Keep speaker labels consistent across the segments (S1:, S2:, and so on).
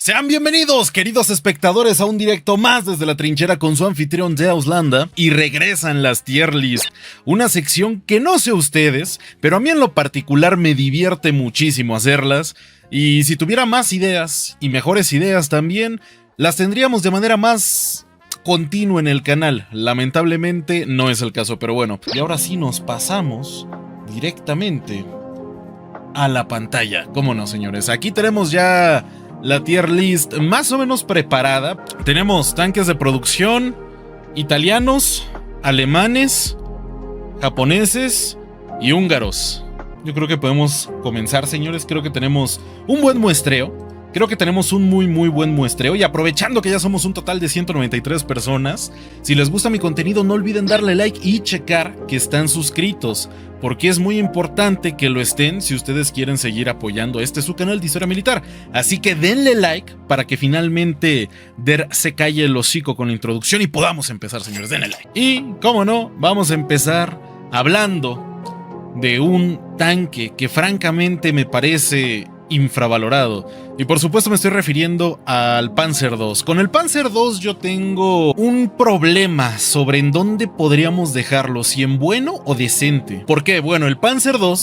S1: Sean bienvenidos, queridos espectadores, a un directo más desde la trinchera con su anfitrión de Auslanda. Y regresan las tier list, una sección que no sé ustedes, pero a mí en lo particular me divierte muchísimo hacerlas. Y si tuviera más ideas, y mejores ideas también, las tendríamos de manera más continua en el canal. Lamentablemente no es el caso, pero bueno. Y ahora sí nos pasamos directamente a la pantalla. ¿Cómo no, señores? Aquí tenemos ya la tier list más o menos preparada. Tenemos tanques de producción italianos, alemanes, japoneses y húngaros. Yo creo que podemos comenzar, señores. Creo que tenemos un buen muestreo. Creo que tenemos un muy buen muestreo. Y aprovechando que ya somos un total de 193 personas, si les gusta mi contenido no olviden darle like y checar que están suscritos, porque es muy importante que lo estén si ustedes quieren seguir apoyando su canal de historia militar. Así que denle like para que finalmente Der se calle el hocico con la introducción y podamos empezar, señores. Denle like. Y, como no, vamos a empezar hablando de un tanque que francamente me parece infravalorado. Y por supuesto me estoy refiriendo al Panzer II. Con el Panzer II yo tengo un problema sobre en dónde podríamos dejarlo, si en bueno o decente. ¿Por qué? Bueno, el Panzer II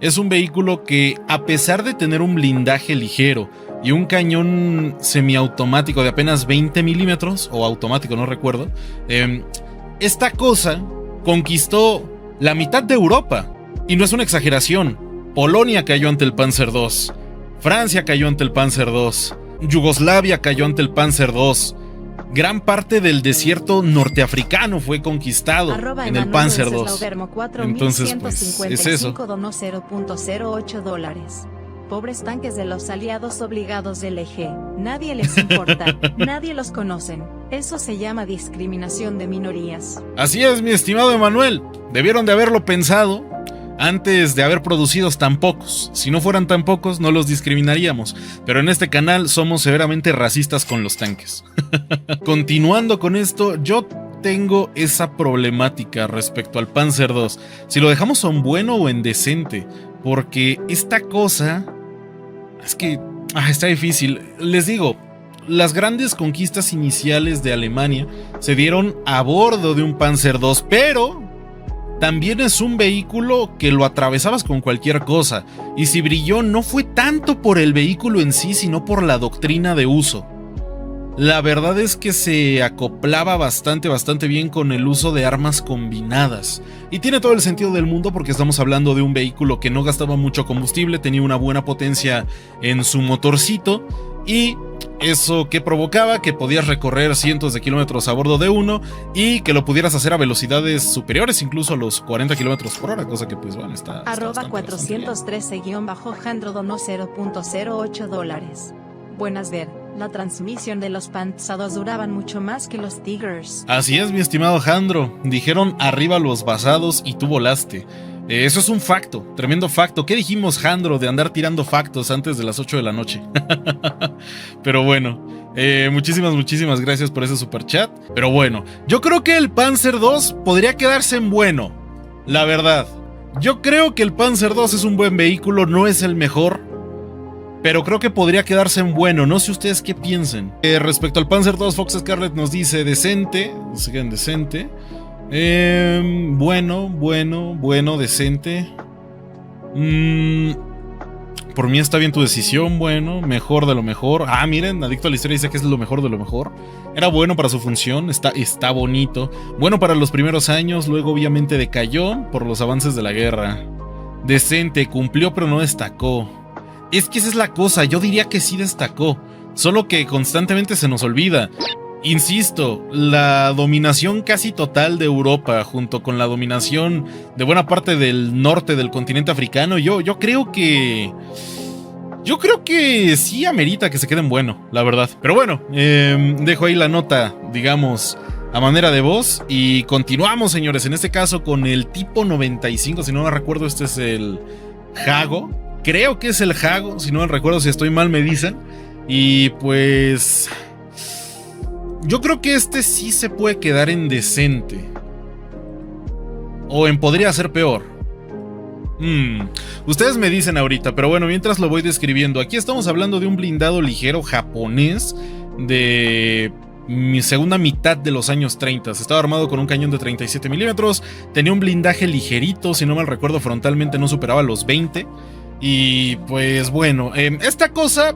S1: es un vehículo que, a pesar de tener un blindaje ligero y un cañón semiautomático de apenas 20 milímetros, o automático, no recuerdo, esta cosa conquistó la mitad de Europa. Y no es una exageración. Polonia cayó ante el Panzer II. Francia cayó ante el Panzer II, Yugoslavia cayó ante el Panzer II, gran parte del desierto norteafricano fue conquistado en el Panzer II. Entonces, pues, es eso.
S2: Donó $0.08. Pobres tanques de los aliados obligados del eje. Nadie les importa, nadie los conocen. Eso se llama discriminación de minorías.
S1: Así es, mi estimado Emanuel. Debieron de haberlo pensado antes de haber producido tan pocos. Si no fueran tan pocos, no los discriminaríamos. Pero en este canal somos severamente racistas con los tanques. Continuando con esto, yo tengo esa problemática respecto al Panzer II. Si lo dejamos en bueno o en decente. Porque esta cosa es que está difícil. Les digo, las grandes conquistas iniciales de Alemania se dieron a bordo de un Panzer II, pero también es un vehículo que lo atravesabas con cualquier cosa, y si brilló no fue tanto por el vehículo en sí, sino por la doctrina de uso. La verdad es que se acoplaba bastante bien con el uso de armas combinadas, y tiene todo el sentido del mundo porque estamos hablando de un vehículo que no gastaba mucho combustible, tenía una buena potencia en su motorcito, y eso que provocaba que podías recorrer cientos de kilómetros a bordo de uno y que lo pudieras hacer a velocidades superiores incluso a los 40 kilómetros por hora, cosa que pues bueno, está
S2: @413_Jandro donó $0.08. Buenas ver, la transmisión de los panzados duraban mucho más que los Tigers.
S1: Así es, mi estimado Jandro, dijeron arriba los basados y tú volaste. Eso es un facto, tremendo facto. ¿Qué dijimos, Jandro, de andar tirando factos antes de las 8 de la noche? Pero bueno, muchísimas gracias por ese superchat. Pero bueno, yo creo que el Panzer II podría quedarse en bueno, la verdad. Yo creo que el Panzer II es un buen vehículo, no es el mejor, pero creo que podría quedarse en bueno. No sé ustedes qué piensen. Respecto al Panzer II, Fox Scarlett nos dice decente, decente. Bueno, decente. Por mí está bien tu decisión, bueno, mejor de lo mejor. Miren, Adicto a la Historia dice que es lo mejor de lo mejor. Era bueno para su función, está bonito. Bueno para los primeros años, luego obviamente decayó por los avances de la guerra. Decente, cumplió pero no destacó. Es que esa es la cosa, yo diría que sí destacó, solo que constantemente se nos olvida. Insisto, la dominación casi total de Europa, junto con la dominación de buena parte del norte del continente africano, yo creo que sí amerita que se queden bueno, la verdad. Pero bueno, dejo ahí la nota, digamos, a manera de voz. Y continuamos, señores, en este caso con el tipo 95, si no me recuerdo, este es el Jago. Creo que es el Jago, si no me recuerdo, si estoy mal me dicen. Y pues yo creo que este sí se puede quedar en decente. O en podría ser peor. Ustedes me dicen ahorita, pero bueno, mientras lo voy describiendo. Aquí estamos hablando de un blindado ligero japonés de mi segunda mitad de los años 30. Estaba armado con un cañón de 37 milímetros. Tenía un blindaje ligerito, si no mal recuerdo, frontalmente no superaba los 20. Y pues bueno, esta cosa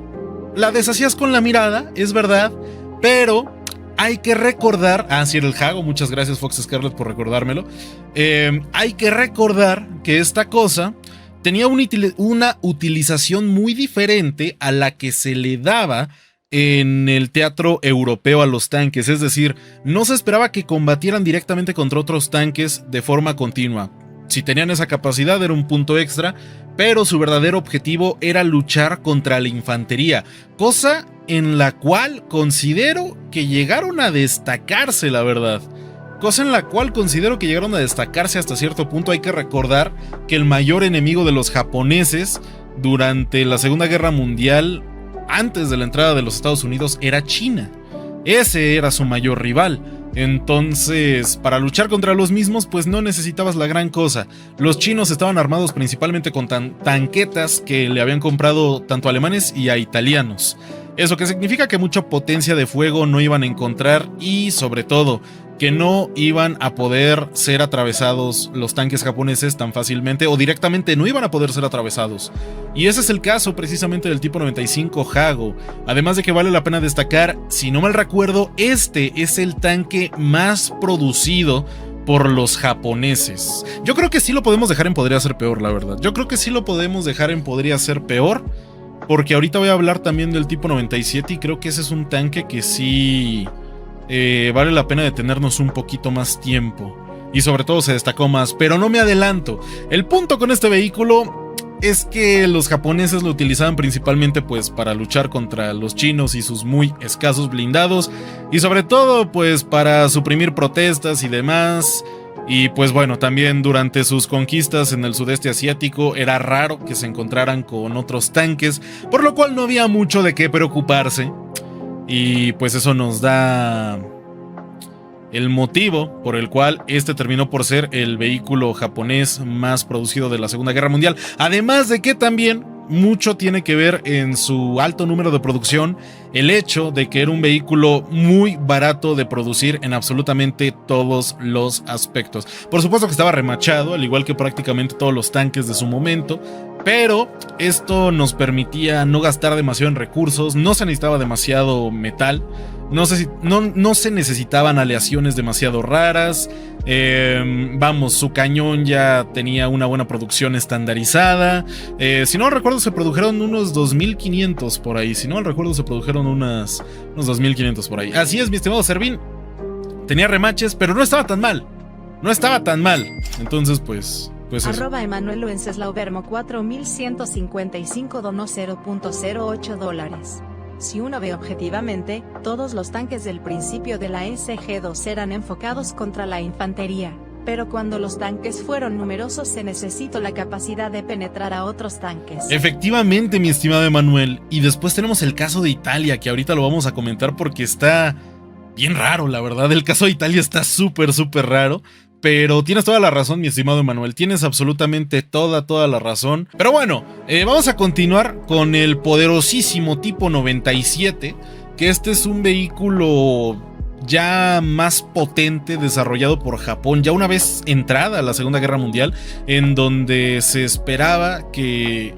S1: la deshacías con la mirada, es verdad, pero hay que recordar... Ah, sí, era el Hago, muchas gracias Fox Scarlet por recordármelo. Hay que recordar que esta cosa tenía una utilización muy diferente a la que se le daba en el teatro europeo a los tanques. Es decir, no se esperaba que combatieran directamente contra otros tanques de forma continua. Si tenían esa capacidad era un punto extra, pero su verdadero objetivo era luchar contra la infantería, cosa en la cual considero que llegaron a destacarse, la verdad. Cosa en la cual considero que llegaron a destacarse hasta cierto punto. Hay que recordar que el mayor enemigo de los japoneses durante la Segunda Guerra Mundial, antes de la entrada de los Estados Unidos, era China. Ese era su mayor rival. Entonces, para luchar contra los mismos, pues no necesitabas la gran cosa. Los chinos estaban armados principalmente con tanquetas que le habían comprado tanto a alemanes y a italianos. Eso que significa que mucha potencia de fuego no iban a encontrar y, sobre todo, que no iban a poder ser atravesados los tanques japoneses tan fácilmente, o directamente no iban a poder ser atravesados. Y ese es el caso precisamente del tipo 95 Hago. Además de que vale la pena destacar, si no mal recuerdo, este es el tanque más producido por los japoneses. Yo creo que sí lo podemos dejar en podría ser peor, la verdad. Yo creo que sí lo podemos dejar en podría ser peor, porque ahorita voy a hablar también del tipo 97 y creo que ese es un tanque que sí... vale la pena detenernos un poquito más tiempo. Y sobre todo se destacó más, pero no me adelanto. El punto con este vehículo es que los japoneses lo utilizaban principalmente pues para luchar contra los chinos y sus muy escasos blindados, y sobre todo pues para suprimir protestas y demás. Y pues bueno, también durante sus conquistas en el sudeste asiático era raro que se encontraran con otros tanques, por lo cual no había mucho de qué preocuparse. Y pues eso nos da el motivo por el cual este terminó por ser el vehículo japonés más producido de la Segunda Guerra Mundial. Además de que también mucho tiene que ver en su alto número de producción el hecho de que era un vehículo muy barato de producir en absolutamente todos los aspectos. Por supuesto que estaba remachado, al igual que prácticamente todos los tanques de su momento, pero esto nos permitía no gastar demasiado en recursos, no se necesitaba demasiado metal, no se necesitaban aleaciones demasiado raras. Vamos, su cañón ya tenía una buena producción estandarizada. Si no recuerdo, se produjeron unos 2500 por ahí. Si no recuerdo, se produjeron unos 2500 por ahí. Así es, mi estimado Servín. Tenía remaches, pero no estaba tan mal. No estaba tan mal. Entonces, pues eso.
S2: Arroba Emanuel Wenceslao Vermo 4155 donó $0.08. Si uno ve objetivamente, todos los tanques del principio de la SG-2 eran enfocados contra la infantería, pero cuando los tanques fueron numerosos se necesitó la capacidad de penetrar a otros tanques.
S1: Efectivamente, mi estimado Emanuel, y después tenemos el caso de Italia, que ahorita lo vamos a comentar porque está bien raro, la verdad. El caso de Italia está súper raro. Pero tienes toda la razón, mi estimado Emanuel. Tienes absolutamente toda la razón. Pero bueno, vamos a continuar con el poderosísimo tipo 97. Que este es un vehículo ya más potente, desarrollado por Japón, ya una vez entrada la Segunda Guerra Mundial, en donde se esperaba que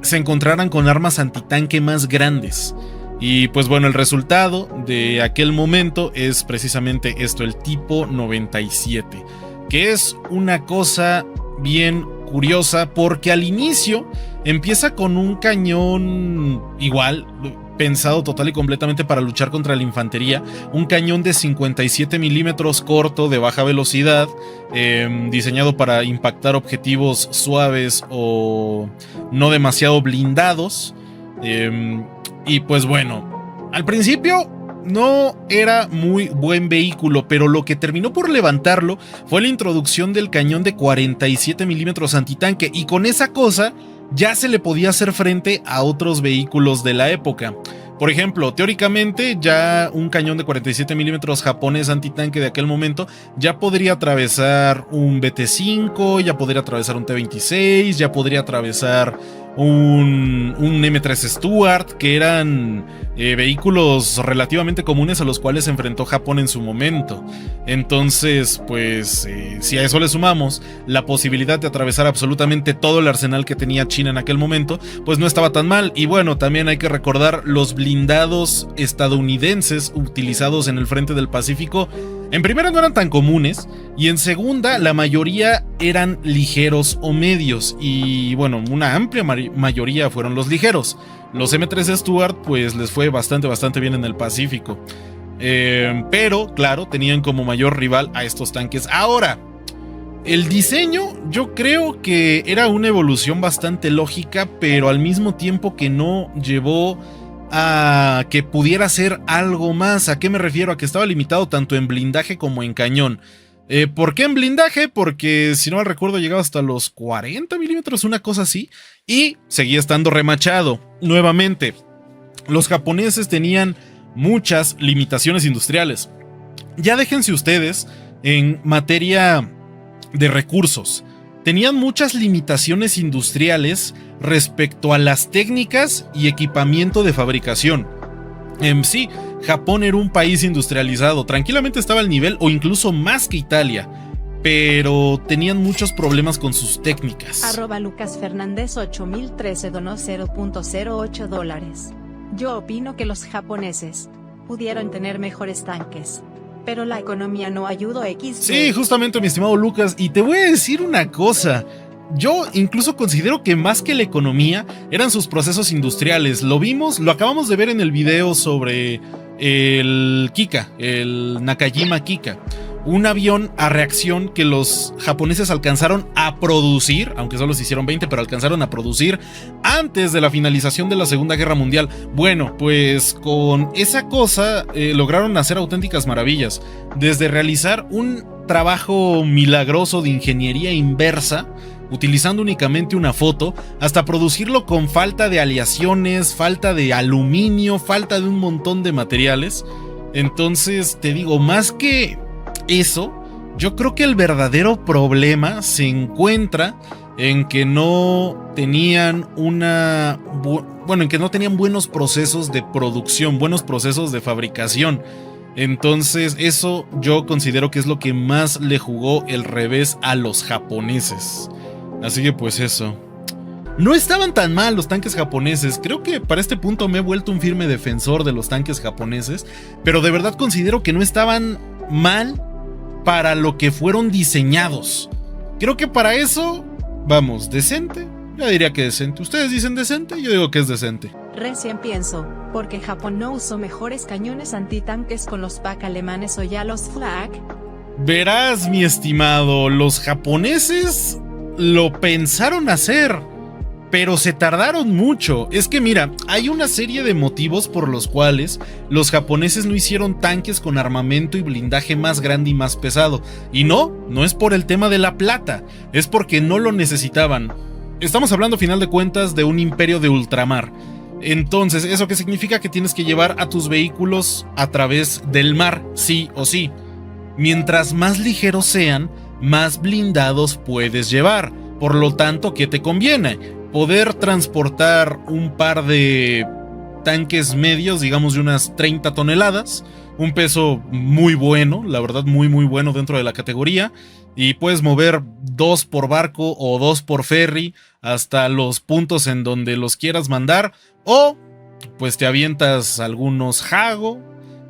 S1: se encontraran con armas antitanque más grandes. Y pues bueno, el resultado de aquel momento es precisamente esto, el tipo 97, que es una cosa bien curiosa porque al inicio empieza con un cañón igual, pensado total y completamente para luchar contra la infantería, un cañón de 57 milímetros corto de baja velocidad, diseñado para impactar objetivos suaves o no demasiado blindados. Y pues bueno, al principio no era muy buen vehículo, pero lo que terminó por levantarlo fue la introducción del cañón de 47 milímetros antitanque, y con esa cosa ya se le podía hacer frente a otros vehículos de la época. Por ejemplo, teóricamente ya un cañón de 47 milímetros japonés antitanque de aquel momento ya podría atravesar un BT-5, ya podría atravesar un T-26, ya podría atravesar un M3 Stuart, que eran vehículos relativamente comunes a los cuales se enfrentó Japón en su momento. Entonces, pues, si a eso le sumamos la posibilidad de atravesar absolutamente todo el arsenal que tenía China en aquel momento, pues no estaba tan mal. Y bueno, también hay que recordar los blindados estadounidenses utilizados en el frente del Pacífico. En primera no eran tan comunes y en segunda la mayoría eran ligeros o medios, y bueno, una amplia mayoría fueron los ligeros. Los M3 Stuart pues les fue bastante bien en el Pacífico, pero claro, tenían como mayor rival a estos tanques. Ahora, el diseño yo creo que era una evolución bastante lógica, pero al mismo tiempo que no llevó a que pudiera ser algo más. ¿A qué me refiero? A que estaba limitado tanto en blindaje como en cañón. ¿Por qué en blindaje? Porque si no mal recuerdo llegaba hasta los 40 milímetros, una cosa así, y seguía estando remachado. Nuevamente, los japoneses tenían muchas limitaciones industriales. Ya déjense ustedes en materia de recursos. Tenían muchas limitaciones industriales respecto a las técnicas y equipamiento de fabricación. Sí, Japón era un país industrializado, tranquilamente estaba al nivel o incluso más que Italia, pero tenían muchos problemas con sus técnicas.
S2: Lucas Fernández 8013 donó $0.08. Yo opino que los japoneses pudieron tener mejores tanques, pero la economía no ayudó XD.
S1: Sí, justamente, mi estimado Lucas, y te voy a decir una cosa. Yo incluso considero que más que la economía eran sus procesos industriales. Lo vimos, lo acabamos de ver en el video sobre el Kika, el Nakajima Kika. Un avión a reacción que los japoneses alcanzaron a producir, aunque solo se hicieron 20, pero alcanzaron a producir antes de la finalización de la Segunda Guerra Mundial. Bueno, pues con esa cosa lograron hacer auténticas maravillas. Desde realizar un trabajo milagroso de ingeniería inversa, utilizando únicamente una foto, hasta producirlo con falta de aleaciones, falta de aluminio, falta de un montón de materiales. Entonces, te digo, más que eso, yo creo que el verdadero problema se encuentra en que no tenían en que no tenían buenos procesos de producción, buenos procesos de fabricación. Entonces, eso yo considero que es lo que más le jugó el revés a los japoneses. Así que pues eso. No estaban tan mal los tanques japoneses. Creo que para este punto me he vuelto un firme defensor de los tanques japoneses, pero de verdad considero que no estaban mal para lo que fueron diseñados. Creo que para eso, vamos, decente. Yo diría que decente. ¿Ustedes dicen decente? Yo digo que es decente.
S2: Recién pienso, porque Japón no usó mejores cañones antitanques con los PaK alemanes o ya los Flak.
S1: Verás, mi estimado, los japoneses lo pensaron hacer, pero se tardaron mucho. Es que mira, hay una serie de motivos por los cuales los japoneses no hicieron tanques con armamento y blindaje más grande y más pesado. Y no es por el tema de la plata, es porque no lo necesitaban. Estamos hablando, a final de cuentas, de un imperio de ultramar. Entonces, ¿eso qué significa? Que tienes que llevar a tus vehículos a través del mar, sí o sí. Mientras más ligeros sean, más blindados puedes llevar. Por lo tanto, ¿qué te conviene? Poder transportar un par de tanques medios, digamos de unas 30 toneladas, un peso muy bueno, la verdad muy bueno dentro de la categoría, y puedes mover 2 por barco o 2 por ferry hasta los puntos en donde los quieras mandar, o pues te avientas algunos Hago,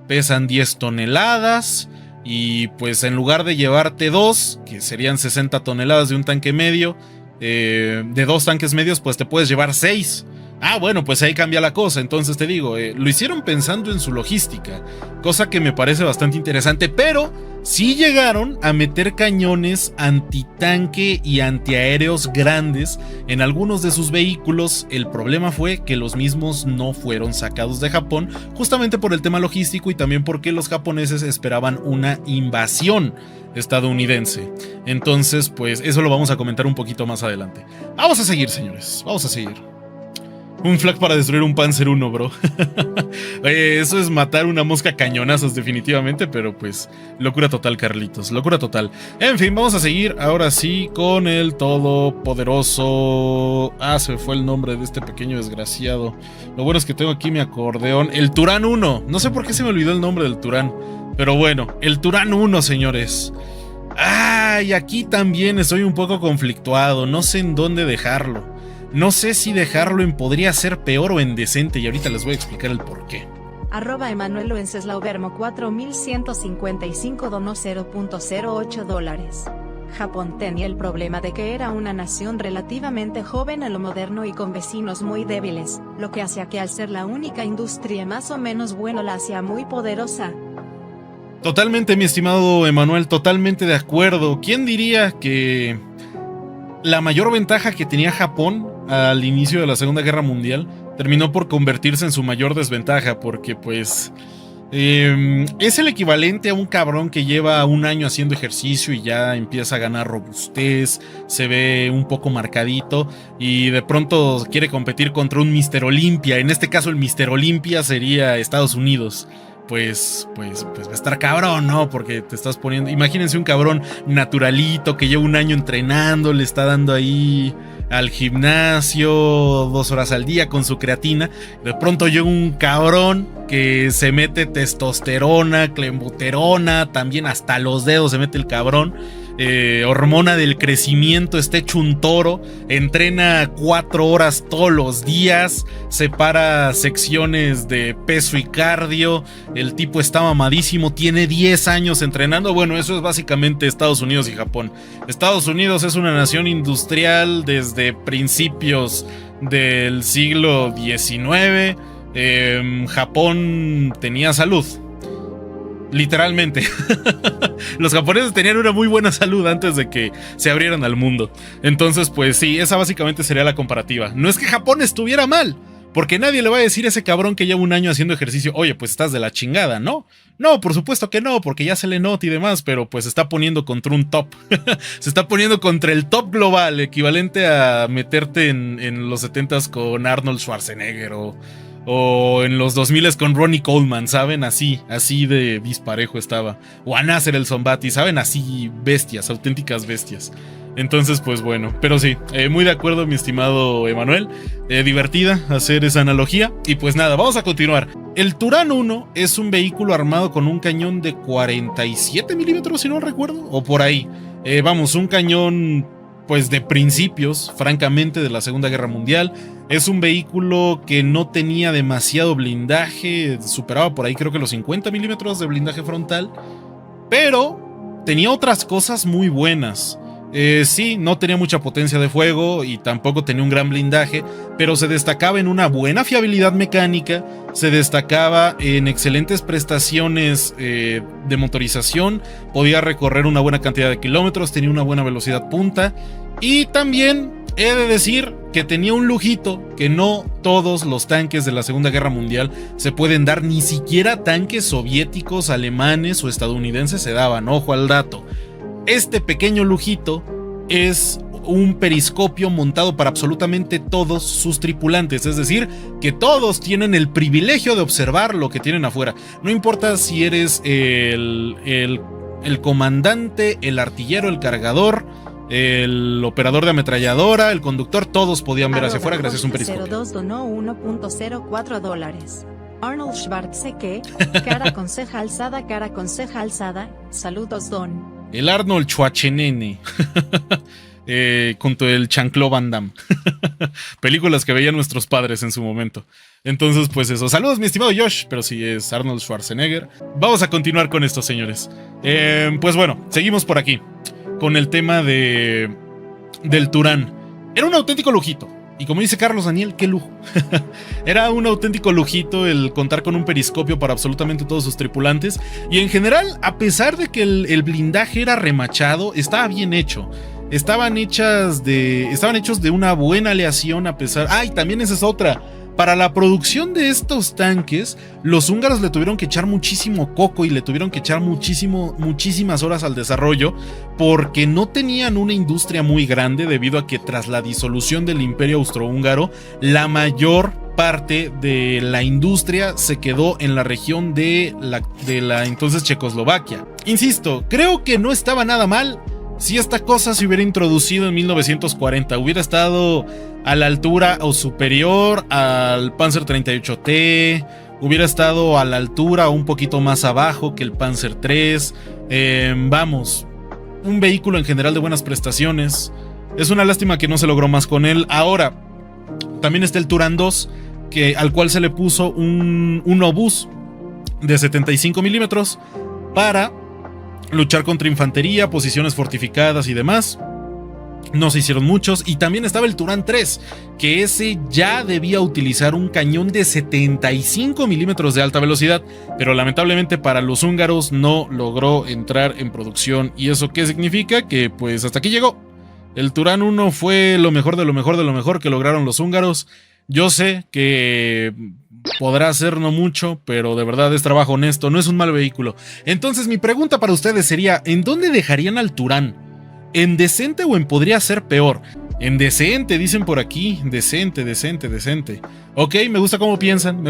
S1: pesan 10 toneladas, y pues en lugar de llevarte 2, que serían 60 toneladas de un tanque medio, de 2 tanques medios, pues te puedes llevar 6. Ah, bueno, pues ahí cambia la cosa. Entonces te digo, lo hicieron pensando en su logística, cosa que me parece bastante interesante, pero sí llegaron a meter cañones antitanque y antiaéreos grandes en algunos de sus vehículos. El problema fue que los mismos no fueron sacados de Japón, justamente por el tema logístico y también porque los japoneses esperaban una invasión estadounidense. Entonces, pues eso lo vamos a comentar un poquito más adelante. Vamos a seguir, señores, vamos a seguir. Un flag para destruir un Panzer 1, bro. Eso es matar una mosca a cañonazos, definitivamente. Pero pues, locura total, Carlitos. Locura total. En fin, vamos a seguir ahora sí con el todopoderoso... se me fue el nombre de este pequeño desgraciado. Lo bueno es que tengo aquí mi acordeón. El Turán 1. No sé por qué se me olvidó el nombre del Turán. Pero bueno, el Turán 1, señores. Y aquí también estoy un poco conflictuado. No sé en dónde dejarlo. No sé si dejarlo en podría ser peor o en decente, y ahorita les voy a explicar el porqué.
S2: @Emanuel Wenceslao-Vermo 4155 donó $0.08. Japón tenía el problema de que era una nación relativamente joven a lo moderno y con vecinos muy débiles, lo que hacía que al ser la única industria más o menos buena la hacía muy poderosa.
S1: Totalmente, mi estimado Emanuel, totalmente de acuerdo. ¿Quién diría que la mayor ventaja que tenía Japón al inicio de la Segunda Guerra Mundial terminó por convertirse en su mayor desventaja? Porque pues es el equivalente a un cabrón que lleva un año haciendo ejercicio y ya empieza a ganar robustez, se ve un poco marcadito y de pronto quiere competir contra un Mr. Olympia. En este caso el Mr. Olympia sería Estados Unidos. Pues va a estar cabrón, ¿no? Porque te estás poniendo... Imagínense un cabrón naturalito que lleva un año entrenando, le está dando ahí al gimnasio 2 horas al día con su creatina. De pronto llega un cabrón que se mete testosterona, clenbuterona, también hasta los dedos se mete el cabrón. Hormona del crecimiento, está hecho un toro, entrena 4 horas todos los días, separa secciones de peso y cardio, el tipo está mamadísimo, tiene 10 años entrenando. Bueno, eso es básicamente Estados Unidos y Japón. Estados Unidos es una nación industrial desde principios del siglo XIX. Japón tenía salud. Literalmente. Los japoneses tenían una muy buena salud antes de que se abrieran al mundo. Entonces pues sí, esa básicamente sería la comparativa. No es que Japón estuviera mal, porque nadie le va a decir a ese cabrón que lleva un año haciendo ejercicio: oye, pues estás de la chingada, ¿no? No, por supuesto que no, porque ya se le nota y demás. Pero pues se está poniendo contra un top. Se está poniendo contra el top global, equivalente a meterte en los 70s con Arnold Schwarzenegger o en los 2000 con Ronnie Coleman, ¿saben? Así de disparejo estaba. O a Nasser el Zombati, ¿saben? Así bestias, auténticas bestias. Entonces, pues bueno, pero sí, muy de acuerdo, mi estimado Emanuel. Divertida hacer esa analogía. Y pues nada, vamos a continuar. El Turán 1 es un vehículo armado con un cañón de 47 milímetros, si no recuerdo, o por ahí. Vamos, un cañón pues de principios, francamente, de la Segunda Guerra Mundial. Es un vehículo que no tenía demasiado blindaje, superaba por ahí creo que los 50 milímetros de blindaje frontal, pero tenía otras cosas muy buenas. Sí, no tenía mucha potencia de fuego y tampoco tenía un gran blindaje, pero se destacaba en una buena fiabilidad mecánica, se destacaba en excelentes prestaciones de motorización, podía recorrer una buena cantidad de kilómetros, tenía una buena velocidad punta y también he de decir que tenía un lujito que no todos los tanques de la Segunda Guerra Mundial se pueden dar, ni siquiera tanques soviéticos, alemanes o estadounidenses se daban, ojo al dato. Este pequeño lujito es un periscopio montado para absolutamente todos sus tripulantes, es decir, que todos tienen el privilegio de observar lo que tienen afuera. No importa si eres el comandante, el artillero, el cargador, el operador de ametralladora, el conductor, todos podían ver hacia afuera gracias a un periscopio.
S2: 02 donó $1.04. Arnold Schwarzenegger, cara con ceja alzada, saludos Don.
S1: El Arnold Schwarzenegger. Junto el Jean-Claude Van Damme. Películas que veían nuestros padres en su momento. Entonces pues eso, saludos mi estimado Josh, pero sí es Arnold Schwarzenegger. Vamos a continuar con esto, señores. Pues bueno, seguimos por aquí con el tema del Turán. Era un auténtico lujito. Y como dice Carlos Daniel, qué lujo. Era un auténtico lujito el contar con un periscopio para absolutamente todos sus tripulantes. Y en general, a pesar de que el blindaje era remachado, estaba bien hecho. Estaban hechos de una buena aleación a pesar... y también esa es otra. Para la producción de estos tanques, los húngaros le tuvieron que echar muchísimo coco y le tuvieron que echar muchísimas horas al desarrollo, porque no tenían una industria muy grande, debido a que tras la disolución del Imperio Austrohúngaro, la mayor parte de la industria se quedó en la región de la entonces Checoslovaquia. Insisto, creo que no estaba nada mal si esta cosa se hubiera introducido en 1940, hubiera estado a la altura o superior al Panzer 38T, hubiera estado a la altura o un poquito más abajo que el Panzer 3. Vamos, un vehículo en general de buenas prestaciones. Es una lástima que no se logró más con él. Ahora, también está el Turán 2, al cual se le puso un obús de 75 milímetros para luchar contra infantería, posiciones fortificadas y demás. No se hicieron muchos. Y también estaba el Turán 3, que ese ya debía utilizar un cañón de 75 milímetros de alta velocidad, pero lamentablemente para los húngaros no logró entrar en producción. ¿Y eso qué significa? Que pues hasta aquí llegó. El Turán 1 fue lo mejor de lo mejor de lo mejor que lograron los húngaros. Yo sé que podrá ser no mucho, pero de verdad es trabajo honesto, no es un mal vehículo. Entonces mi pregunta para ustedes sería, ¿en dónde dejarían al Turán? ¿En decente o en podría ser peor? En decente, dicen por aquí. Decente. Ok, me gusta cómo piensan,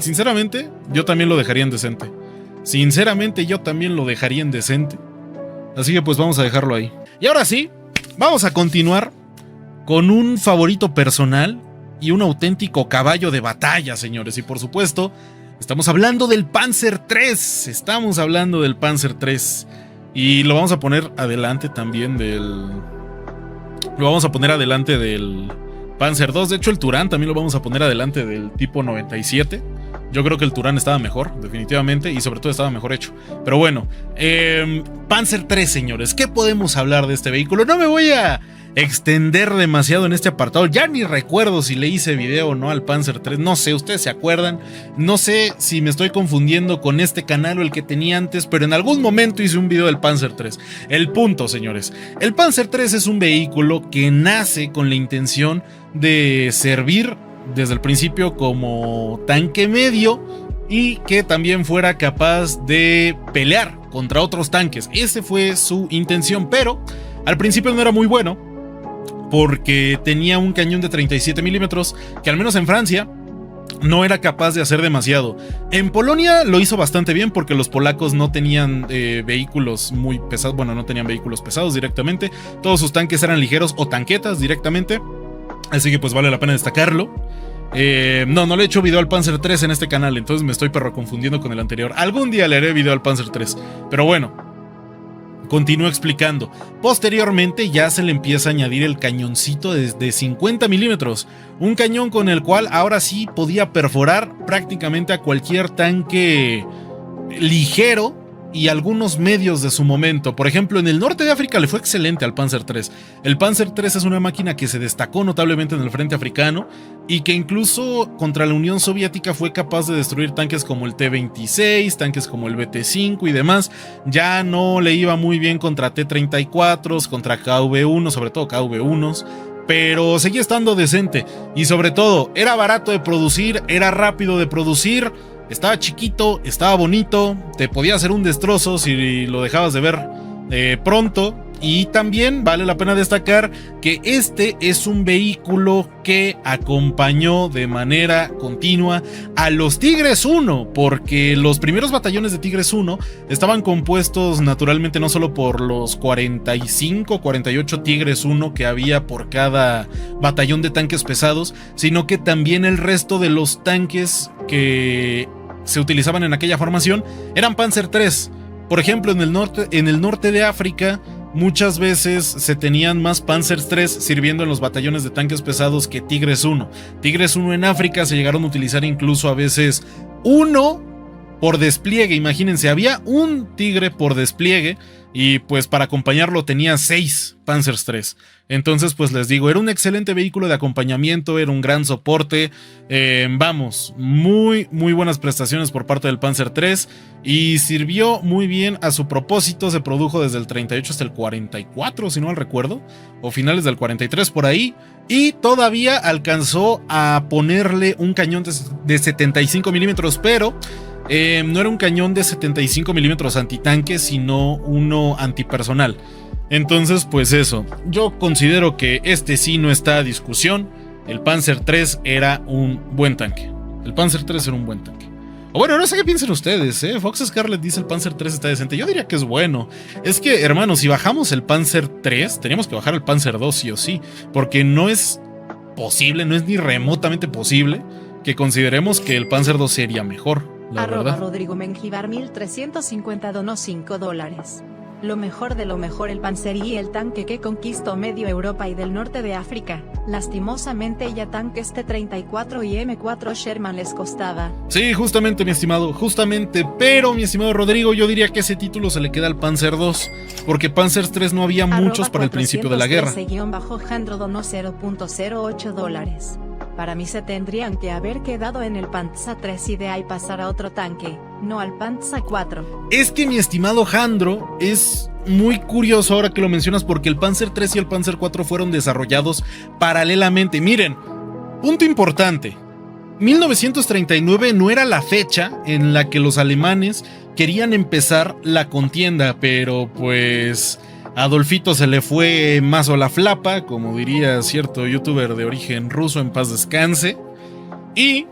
S1: Sinceramente, yo también lo dejaría en decente. Así que pues vamos a dejarlo ahí. Y ahora sí, vamos a continuar con un favorito personal y un auténtico caballo de batalla, señores. Y por supuesto, estamos hablando del Panzer 3. Y lo vamos a poner adelante también del Panzer 2. De hecho, el Turán también lo vamos a poner adelante del tipo 97. Yo creo que el Turán estaba mejor, definitivamente, y sobre todo estaba mejor hecho. Pero bueno, Panzer 3, señores. ¿Qué podemos hablar de este vehículo? No me voy a extender demasiado en este apartado. Ya ni recuerdo si le hice video o no al Panzer 3. No sé, ustedes se acuerdan. No sé si me estoy confundiendo con este canal o el que tenía antes, pero en algún momento hice un video del Panzer 3. El punto, señores. El Panzer 3 es un vehículo que nace con la intención de servir desde el principio como tanque medio y que también fuera capaz de pelear contra otros tanques. Esa fue su intención, pero al principio no era muy bueno, porque tenía un cañón de 37 milímetros que al menos en Francia no era capaz de hacer demasiado. En Polonia lo hizo bastante bien porque los polacos no tenían vehículos muy pesados. Bueno, no tenían vehículos pesados directamente. Todos sus tanques eran ligeros o tanquetas directamente. Así que pues vale la pena destacarlo. No le he hecho video al Panzer 3 en este canal, entonces me estoy confundiendo con el anterior. Algún día le haré video al Panzer 3. Pero bueno, continúo explicando. Posteriormente ya se le empieza a añadir el cañoncito de 50 milímetros. Un cañón con el cual ahora sí podía perforar prácticamente a cualquier tanque ligero y algunos medios de su momento. Por ejemplo, en el norte de África le fue excelente al Panzer 3. El Panzer 3 es una máquina que se destacó notablemente en el frente africano y que incluso contra la Unión Soviética fue capaz de destruir tanques como el T-26, tanques como el BT-5 y demás. Ya no le iba muy bien contra T-34, contra KV-1, sobre todo KV-1s, pero seguía estando decente y sobre todo era barato de producir, era rápido de producir. Estaba chiquito, estaba bonito, te podía hacer un destrozo si lo dejabas de ver pronto. Y también vale la pena destacar que este es un vehículo que acompañó de manera continua a los Tigres 1, porque los primeros batallones de Tigres 1 estaban compuestos naturalmente no solo por los 45, 48 Tigres 1 que había por cada batallón de tanques pesados, sino que también el resto de los tanques que se utilizaban en aquella formación eran Panzer 3. Por ejemplo, en el norte de África muchas veces se tenían más Panzer 3 sirviendo en los batallones de tanques pesados que Tigres 1. Tigres 1 en África se llegaron a utilizar incluso a veces uno por despliegue. Imagínense, había un Tigre por despliegue y pues para acompañarlo tenía 6 Panzers III. Entonces pues les digo, era un excelente vehículo de acompañamiento, era un gran soporte, vamos, muy buenas prestaciones por parte del Panzer III y sirvió muy bien a su propósito. Se produjo desde el 38 hasta el 44, si no mal recuerdo, o finales del 43 por ahí, y todavía alcanzó a ponerle un cañón de 75 milímetros, pero no era un cañón de 75 milímetros antitanque, sino uno antipersonal. Entonces, pues eso, yo considero que este sí no está a discusión. El Panzer III era un buen tanque. El Panzer III era un buen tanque. O bueno, no sé qué piensen ustedes, ¿eh? Fox Scarlet dice el Panzer III está decente. Yo diría que es bueno. Es que, hermano, si bajamos el Panzer III, teníamos que bajar el Panzer II sí o sí. Porque no es posible, no es ni remotamente posible que consideremos que el Panzer II sería mejor, la verdad.
S2: Rodrigo Menjivar 1350 donó $5. Lo mejor de lo mejor, el Panzer y el tanque que conquistó medio Europa y del norte de África. Lastimosamente ya tanques T-34 y M4 Sherman les costaba.
S1: Sí, justamente mi estimado, justamente, pero mi estimado Rodrigo, yo diría que ese título se le queda al Panzer II, porque Panzer III no había muchos para el principio de la guerra.
S2: Jandro donó $0.08. Para mí se tendrían que haber quedado en el Panzer III y de ahí pasar a otro tanque, no al Panzer IV.
S1: Es que mi estimado Jandro, es muy curioso ahora que lo mencionas, porque el Panzer III y el Panzer IV fueron desarrollados paralelamente. Miren, punto importante, 1939 no era la fecha en la que los alemanes querían empezar la contienda, pero pues Adolfito se le fue más o la flapa, como diría cierto youtuber de origen ruso, en paz descanse. Y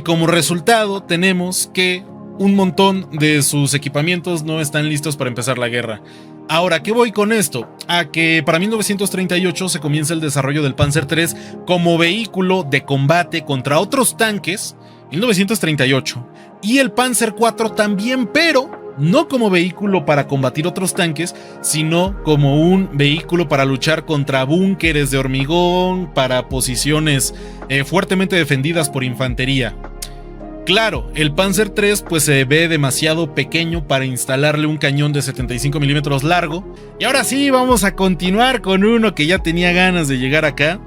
S1: como resultado tenemos que un montón de sus equipamientos no están listos para empezar la guerra. Ahora, ¿qué voy con esto? A que para 1938 se comienza el desarrollo del Panzer III como vehículo de combate contra otros tanques, 1938, y el Panzer IV también, pero no como vehículo para combatir otros tanques, sino como un vehículo para luchar contra búnkeres de hormigón, para posiciones fuertemente defendidas por infantería. Claro, el Panzer III pues se ve demasiado pequeño para instalarle un cañón de 75 milímetros largo. Y ahora sí, vamos a continuar con uno que ya tenía ganas de llegar acá,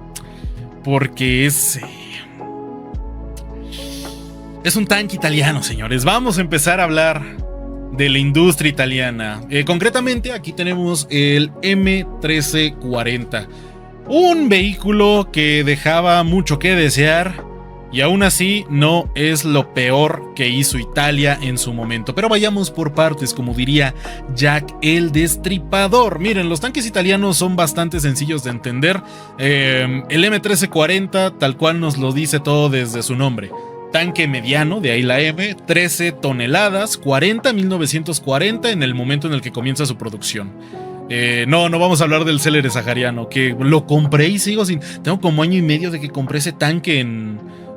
S1: porque es un tanque italiano, señores. Vamos a empezar a hablar de la industria italiana. Concretamente, aquí tenemos el M1340. Un vehículo que dejaba mucho que desear, y aún así no es lo peor que hizo Italia en su momento. Pero vayamos por partes, como diría Jack el Destripador. Miren, los tanques italianos son bastante sencillos de entender. El M1340, tal cual nos lo dice todo desde su nombre. Tanque mediano, de ahí la M, 13 toneladas, 1940 en el momento en el que comienza su producción. No vamos a hablar del Célere Sahariano, que lo compré y sigo sin... Tengo como año y medio de que compré ese tanque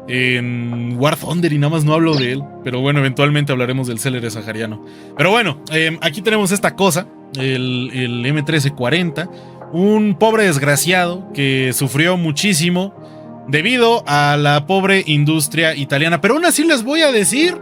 S1: en War Thunder y nada más no hablo de él. Pero bueno, eventualmente hablaremos del Célere Sahariano. Pero bueno, aquí tenemos esta cosa, el M1340, un pobre desgraciado que sufrió muchísimo debido a la pobre industria italiana. Pero aún así les voy a decir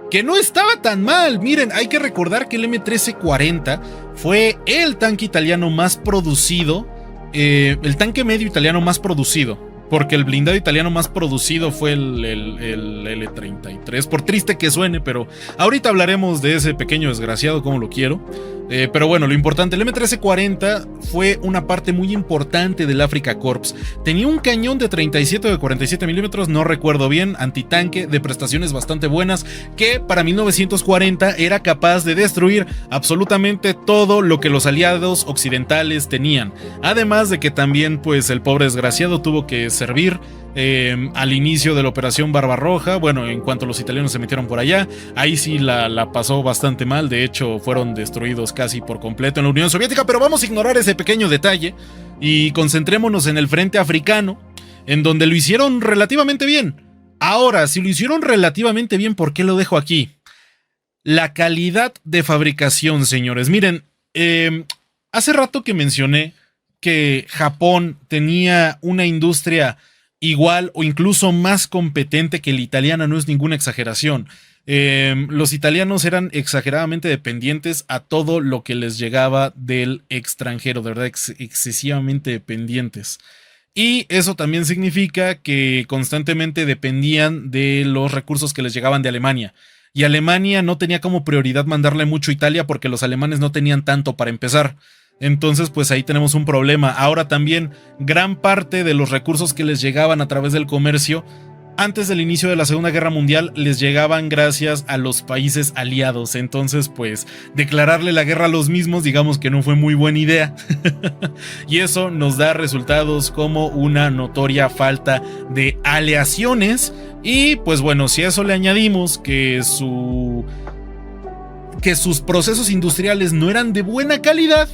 S1: que no estaba tan mal. Miren, hay que recordar que el M1340 fue el tanque italiano más producido, el tanque medio italiano más producido, porque el blindado italiano más producido fue el L33, por triste que suene, pero ahorita hablaremos de ese pequeño desgraciado, como lo quiero. Pero bueno, lo importante, el M1340 fue una parte muy importante del Afrika Korps. Tenía un cañón de 37 o de 47 milímetros, no recuerdo bien, antitanque, de prestaciones bastante buenas, que para 1940 era capaz de destruir absolutamente todo lo que los aliados occidentales tenían. Además de que también, pues, el pobre desgraciado tuvo que servir al inicio de la operación Barbarroja. Bueno, en cuanto los italianos se metieron por allá, ahí sí la pasó bastante mal. De hecho, fueron destruidos casi por completo en la Unión Soviética. Pero vamos a ignorar ese pequeño detalle y concentrémonos en el frente africano, en donde lo hicieron relativamente bien. Ahora, si lo hicieron relativamente bien, ¿por qué lo dejo aquí? La calidad de fabricación, señores. Miren, hace rato que mencioné que Japón tenía una industria igual o incluso más competente que la italiana, no es ninguna exageración. Los italianos eran exageradamente dependientes a todo lo que les llegaba del extranjero, de verdad excesivamente dependientes. Y eso también significa que constantemente dependían de los recursos que les llegaban de Alemania. Y Alemania no tenía como prioridad mandarle mucho a Italia porque los alemanes no tenían tanto para empezar. Entonces, pues ahí tenemos un problema. Ahora también, gran parte de los recursos que les llegaban a través del comercio, antes del inicio de la Segunda Guerra Mundial, les llegaban gracias a los países aliados. Entonces, pues, declararle la guerra a los mismos, digamos que no fue muy buena idea. Y eso nos da resultados como una notoria falta de aleaciones. Y, pues bueno, si a eso le añadimos que sus procesos industriales no eran de buena calidad,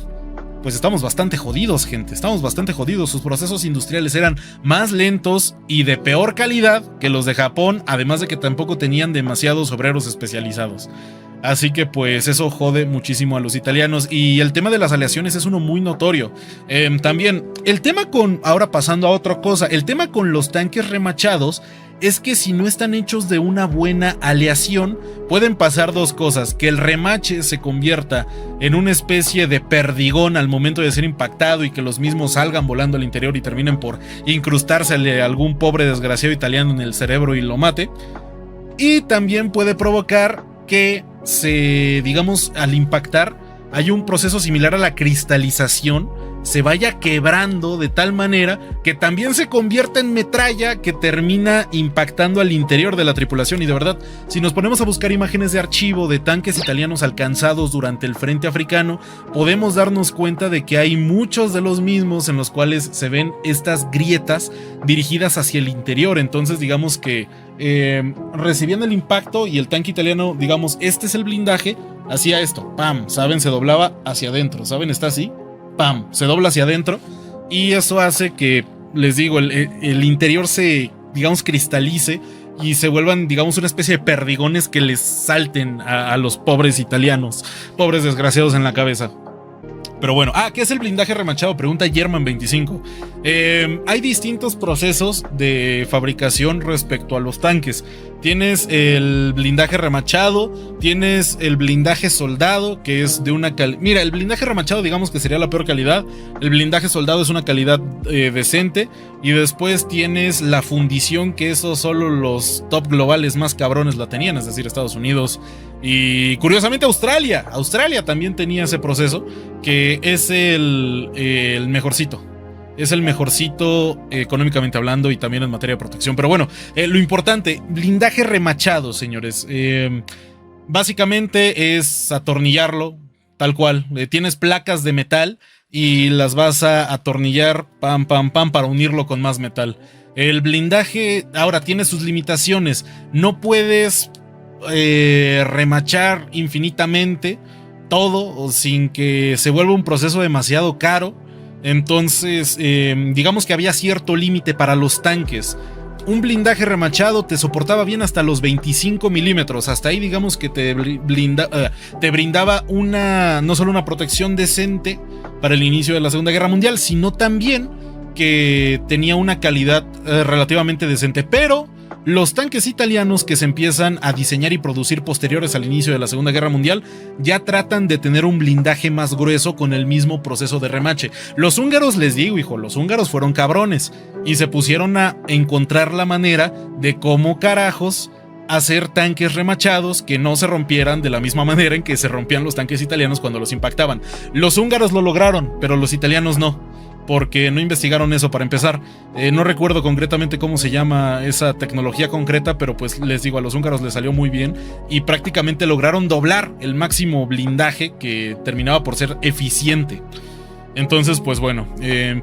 S1: pues estamos bastante jodidos, gente. Estamos bastante jodidos. Sus procesos industriales eran más lentos y de peor calidad que los de Japón, además de que tampoco tenían demasiados obreros especializados. Así que pues eso jode muchísimo a los italianos. Y el tema de las aleaciones es uno muy notorio. También el tema con, ahora pasando a otra cosa, el tema con los tanques remachados es que si no están hechos de una buena aleación, pueden pasar dos cosas: que el remache se convierta en una especie de perdigón al momento de ser impactado y que los mismos salgan volando al interior y terminen por incrustársele a algún pobre desgraciado italiano en el cerebro y lo mate. Y también puede provocar que digamos, al impactar, hay un proceso similar a la cristalización, se vaya quebrando de tal manera que también se convierta en metralla que termina impactando al interior de la tripulación. Y de verdad, si nos ponemos a buscar imágenes de archivo de tanques italianos alcanzados durante el frente africano, podemos darnos cuenta de que hay muchos de los mismos en los cuales se ven estas grietas dirigidas hacia el interior. Entonces digamos que recibían el impacto y el tanque italiano, digamos, este es el blindaje, hacía esto, pam, saben, se doblaba hacia adentro, saben, está así, pam, se dobla hacia adentro, y eso hace que, les digo, el interior se, digamos, cristalice y se vuelvan, digamos, una especie de perdigones que les salten a los pobres italianos, pobres desgraciados en la cabeza. Pero bueno, ¿qué es el blindaje remachado? Pregunta German25. Hay distintos procesos de fabricación respecto a los tanques. Tienes el blindaje remachado, tienes el blindaje soldado, que es de una calidad... Mira, el blindaje remachado digamos que sería la peor calidad. El blindaje soldado es una calidad decente. Y después tienes la fundición, que eso solo los top globales más cabrones la tenían, es decir, Estados Unidos. Y curiosamente Australia también tenía ese proceso, que es el mejorcito. Es el mejorcito económicamente hablando y también en materia de protección. Pero bueno, lo importante, blindaje remachado, señores. Básicamente es atornillarlo, tal cual. Tienes placas de metal y las vas a atornillar, pam, pam, pam, para unirlo con más metal. El blindaje ahora tiene sus limitaciones. No puedes remachar infinitamente todo sin que se vuelva un proceso demasiado caro. Entonces digamos que había cierto límite para los tanques. Un blindaje remachado te soportaba bien hasta los 25 milímetros. Hasta ahí digamos que te brindaba no solo una protección decente para el inicio de la Segunda Guerra Mundial, sino también que tenía una calidad relativamente decente. Pero los tanques italianos que se empiezan a diseñar y producir posteriores al inicio de la Segunda Guerra Mundial ya tratan de tener un blindaje más grueso con el mismo proceso de remache. Los húngaros, les digo, hijo, los húngaros fueron cabrones y se pusieron a encontrar la manera de cómo carajos hacer tanques remachados que no se rompieran de la misma manera en que se rompían los tanques italianos cuando los impactaban. Los húngaros lo lograron, pero los italianos no, porque no investigaron eso para empezar. No recuerdo concretamente cómo se llama esa tecnología concreta, pero pues les digo, a los húngaros les salió muy bien y prácticamente lograron doblar el máximo blindaje que terminaba por ser eficiente. Entonces, pues bueno,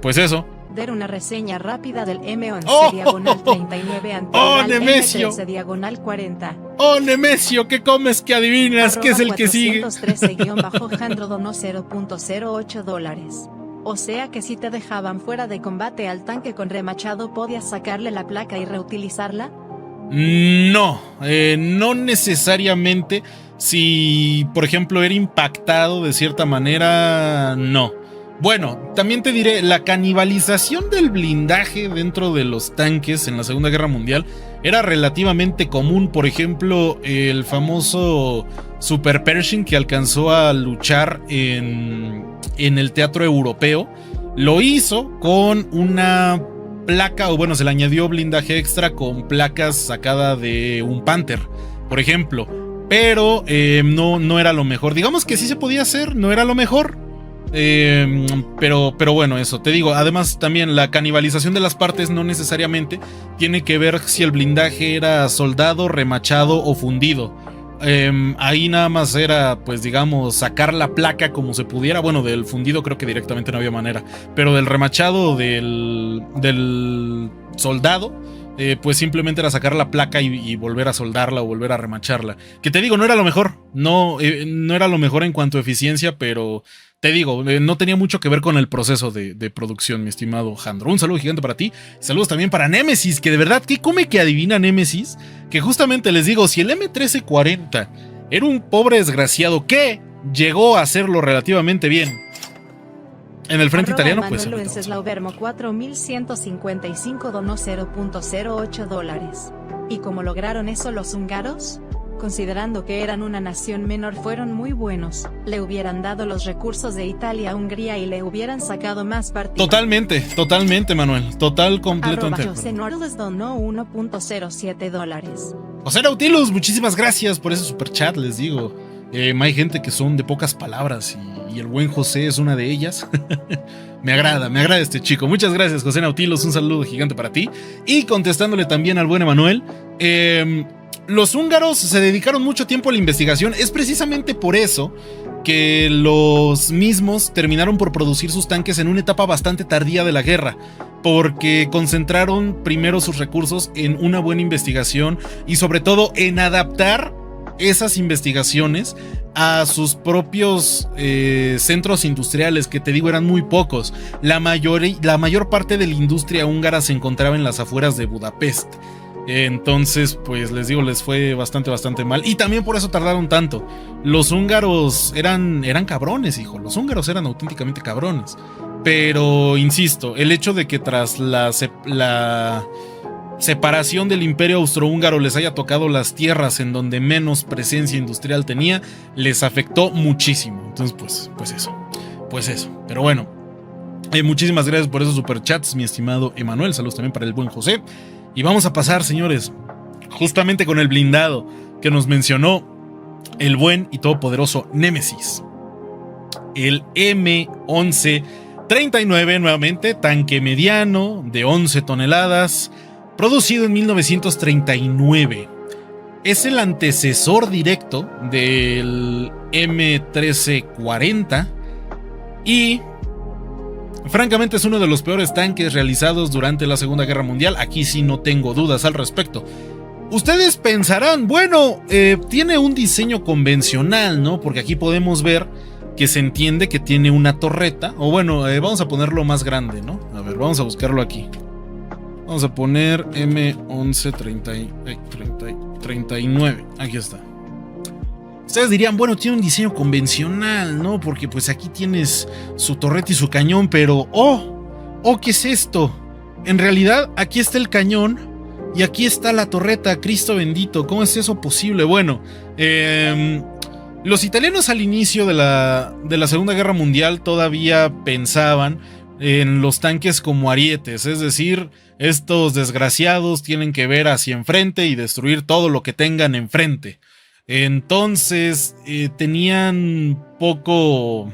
S1: pues eso.
S2: Dar una reseña rápida del M11 diagonal 39 ante el M13 diagonal 40.
S1: ¡Oh, Nemesio! ¿Qué comes que adivinas? ¿Qué es el que sigue?
S2: 413-Jandro donó $0.08. O sea que si te dejaban fuera de combate al tanque con remachado, ¿podías sacarle la placa y reutilizarla?
S1: No, no necesariamente. Si, por ejemplo, era impactado de cierta manera, no. Bueno, también te diré, la canibalización del blindaje dentro de los tanques en la Segunda Guerra Mundial era relativamente común. Por ejemplo, el famoso Super Pershing que alcanzó a luchar en el teatro europeo, lo hizo con una placa, o bueno, se le añadió blindaje extra con placas sacada de un Panther, por ejemplo. Pero no era lo mejor. Digamos que sí se podía hacer, no era lo mejor. Pero bueno, eso te digo. Además, también la canibalización de las partes no necesariamente tiene que ver si el blindaje era soldado, remachado o fundido. Ahí nada más era, pues digamos, sacar la placa como se pudiera. Bueno, del fundido creo que directamente no había manera, pero del remachado del soldado, pues simplemente era sacar la placa y volver a soldarla o volver a remacharla. Que te digo, no era lo mejor. No era lo mejor en cuanto a eficiencia, pero te digo, no tenía mucho que ver con el proceso de producción, mi estimado Jandro. Un saludo gigante para ti. Saludos también para Nemesis, que de verdad, ¿qué come que adivina Nemesis? Que justamente les digo, si el M1340 era un pobre desgraciado que llegó a hacerlo relativamente bien en el frente italiano, pues...
S2: Wenceslao Vermo 4155 donó $0.08. ¿Y cómo lograron eso los húngaros? Considerando que eran una nación menor, fueron muy buenos. Le hubieran dado los recursos de Italia a Hungría y le hubieran sacado más partido.
S1: Totalmente, Manuel. Completamente.
S2: José Norles donó $1.07.
S1: José Nautilus, muchísimas gracias por ese superchat, les digo. Hay gente que son de pocas palabras y el buen José es una de ellas. Me agrada este chico. Muchas gracias, José Nautilus. Un saludo gigante para ti. Y contestándole también al buen Emanuel. Los húngaros se dedicaron mucho tiempo a la investigación. Es precisamente por eso que los mismos terminaron por producir sus tanques en una etapa bastante tardía de la guerra, porque concentraron primero sus recursos en una buena investigación y sobre todo en adaptar esas investigaciones a sus propios centros industriales, que te digo eran muy pocos. La mayor parte de la industria húngara se encontraba en las afueras de Budapest. Entonces, pues les digo, les fue bastante mal. Y también por eso tardaron tanto. Los húngaros eran cabrones, hijo. Los húngaros eran auténticamente cabrones. Pero, insisto, el hecho de que tras la separación del imperio austrohúngaro les haya tocado las tierras en donde menos presencia industrial tenía, les afectó muchísimo. Entonces, pues eso. Pero bueno, muchísimas gracias por esos superchats, mi estimado Emanuel. Saludos también para el buen José. Y vamos a pasar, señores, justamente con el blindado que nos mencionó el buen y todopoderoso Nemesis. El M1139, nuevamente, tanque mediano de 11 toneladas, producido en 1939. Es el antecesor directo del M1340 y... francamente es uno de los peores tanques realizados durante la Segunda Guerra Mundial. Aquí sí no tengo dudas al respecto. Ustedes pensarán, bueno, tiene un diseño convencional, ¿no? Porque aquí podemos ver que se entiende que tiene una torreta. O bueno, vamos a ponerlo más grande, ¿no? A ver, vamos a buscarlo aquí. Vamos a poner M1139. Aquí está. Ustedes dirían, bueno, tiene un diseño convencional, ¿no? Porque pues aquí tienes su torreta y su cañón, pero ¿qué es esto? En realidad, aquí está el cañón y aquí está la torreta, Cristo bendito. ¿Cómo es eso posible? Bueno, los italianos al inicio de la Segunda Guerra Mundial todavía pensaban en los tanques como arietes, es decir, estos desgraciados tienen que ver hacia enfrente y destruir todo lo que tengan enfrente. Entonces tenían poco,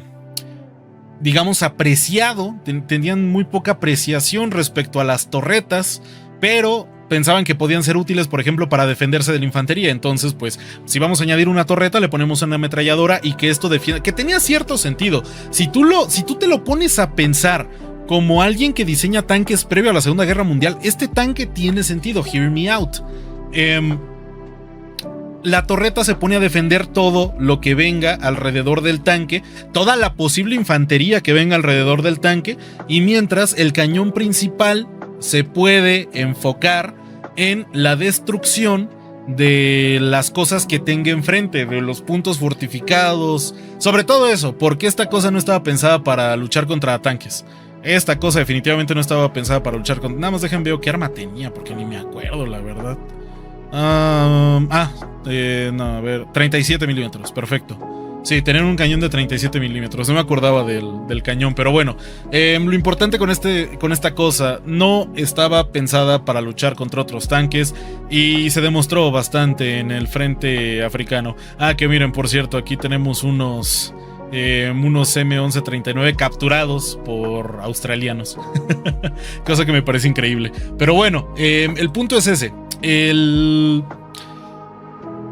S1: digamos, apreciado, tenían muy poca apreciación respecto a las torretas, pero pensaban que podían ser útiles, por ejemplo, para defenderse de la infantería. Entonces, pues, si vamos a añadir una torreta, le ponemos una ametralladora y que esto defienda, que tenía cierto sentido. Si tú te lo pones a pensar como alguien que diseña tanques previo a la Segunda Guerra Mundial, este tanque tiene sentido, hear me out. La torreta se pone a defender todo lo que venga alrededor del tanque, toda la posible infantería que venga alrededor del tanque, y mientras el cañón principal se puede enfocar en la destrucción de las cosas que tenga enfrente, de los puntos fortificados, sobre todo eso, porque esta cosa no estaba pensada para luchar contra tanques. Esta cosa definitivamente no estaba pensada para luchar contra... Nada más dejen ver qué arma tenía, porque ni me acuerdo, la verdad. No, a ver, 37 milímetros, perfecto. Sí, tener un cañón de 37 milímetros. No me acordaba del cañón, pero bueno. Lo importante con esta cosa, no estaba pensada para luchar contra otros tanques y se demostró bastante en el frente africano. Que miren, por cierto, aquí tenemos unos M1139 capturados por australianos. Cosa que me parece increíble. Pero bueno, el punto es ese.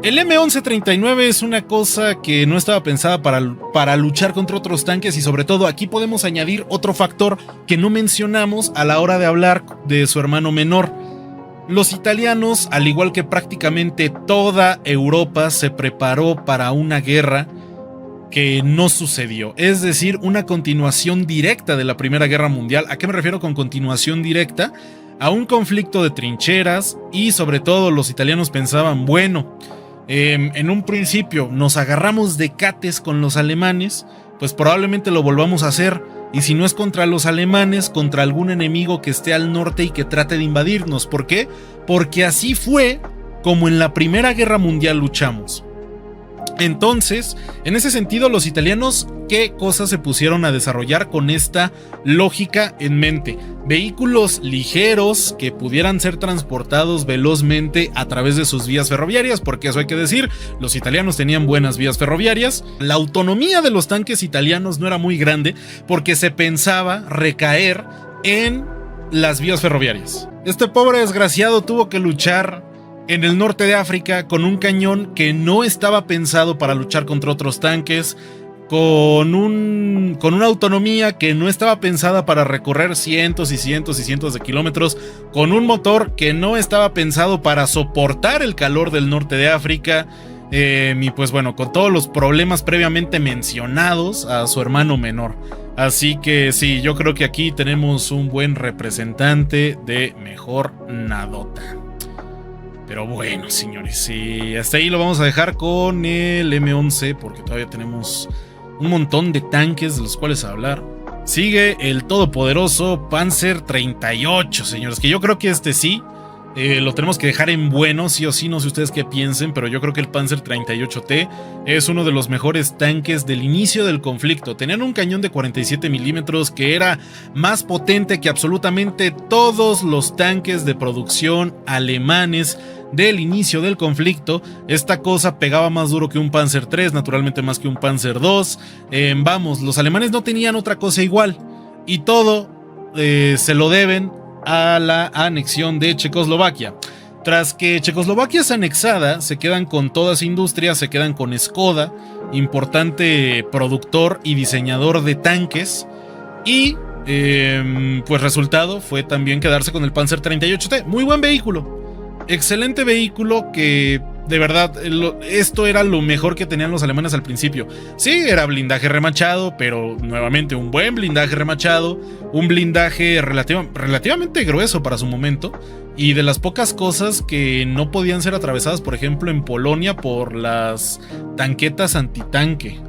S1: El M1139 es una cosa que no estaba pensada para luchar contra otros tanques, y sobre todo aquí podemos añadir otro factor que no mencionamos a la hora de hablar de su hermano menor. Los italianos, al igual que prácticamente toda Europa, se preparó para una guerra que no sucedió, es decir, una continuación directa de la Primera Guerra Mundial. ¿A qué me refiero con continuación directa? A un conflicto de trincheras, y sobre todo los italianos pensaban, bueno, en un principio nos agarramos de cates con los alemanes, pues probablemente lo volvamos a hacer, y si no es contra los alemanes, contra algún enemigo que esté al norte y que trate de invadirnos. ¿Por qué? Porque así fue como en la Primera Guerra Mundial luchamos. Entonces, en ese sentido, los italianos, ¿qué cosas se pusieron a desarrollar con esta lógica en mente? Vehículos ligeros que pudieran ser transportados velozmente a través de sus vías ferroviarias, porque eso hay que decir, los italianos tenían buenas vías ferroviarias. La autonomía de los tanques italianos no era muy grande porque se pensaba recaer en las vías ferroviarias. Este pobre desgraciado tuvo que luchar en el norte de África con un cañón que no estaba pensado para luchar contra otros tanques, con una autonomía que no estaba pensada para recorrer cientos y cientos y cientos de kilómetros, con un motor que no estaba pensado para soportar el calor del norte de África, y pues bueno, con todos los problemas previamente mencionados a su hermano menor. Así que sí, yo creo que aquí tenemos un buen representante de mejor nadota. Pero bueno, señores, sí, hasta ahí lo vamos a dejar con el M11, porque todavía tenemos un montón de tanques de los cuales hablar. Sigue el todopoderoso Panzer 38, señores, que yo creo que este sí lo tenemos que dejar en bueno, sí o sí. No sé ustedes qué piensen, pero yo creo que el Panzer 38T es uno de los mejores tanques del inicio del conflicto. Tenían un cañón de 47 milímetros que era más potente que absolutamente todos los tanques de producción alemanes del inicio del conflicto. Esta cosa pegaba más duro que un Panzer 3, naturalmente más que un Panzer 2. Vamos, los alemanes no tenían otra cosa igual, y todo se lo deben a la anexión de Checoslovaquia. Tras que Checoslovaquia es anexada, se quedan con todas industrias, se quedan con Škoda, importante productor y diseñador de tanques, y pues resultado fue también quedarse con el Panzer 38T. Muy buen vehículo, excelente vehículo, que de verdad esto era lo mejor que tenían los alemanes al principio. Sí, era blindaje remachado, pero nuevamente un buen blindaje remachado, un blindaje relativamente grueso para su momento, y de las pocas cosas que no podían ser atravesadas, por ejemplo, en Polonia por las tanquetas antitanque.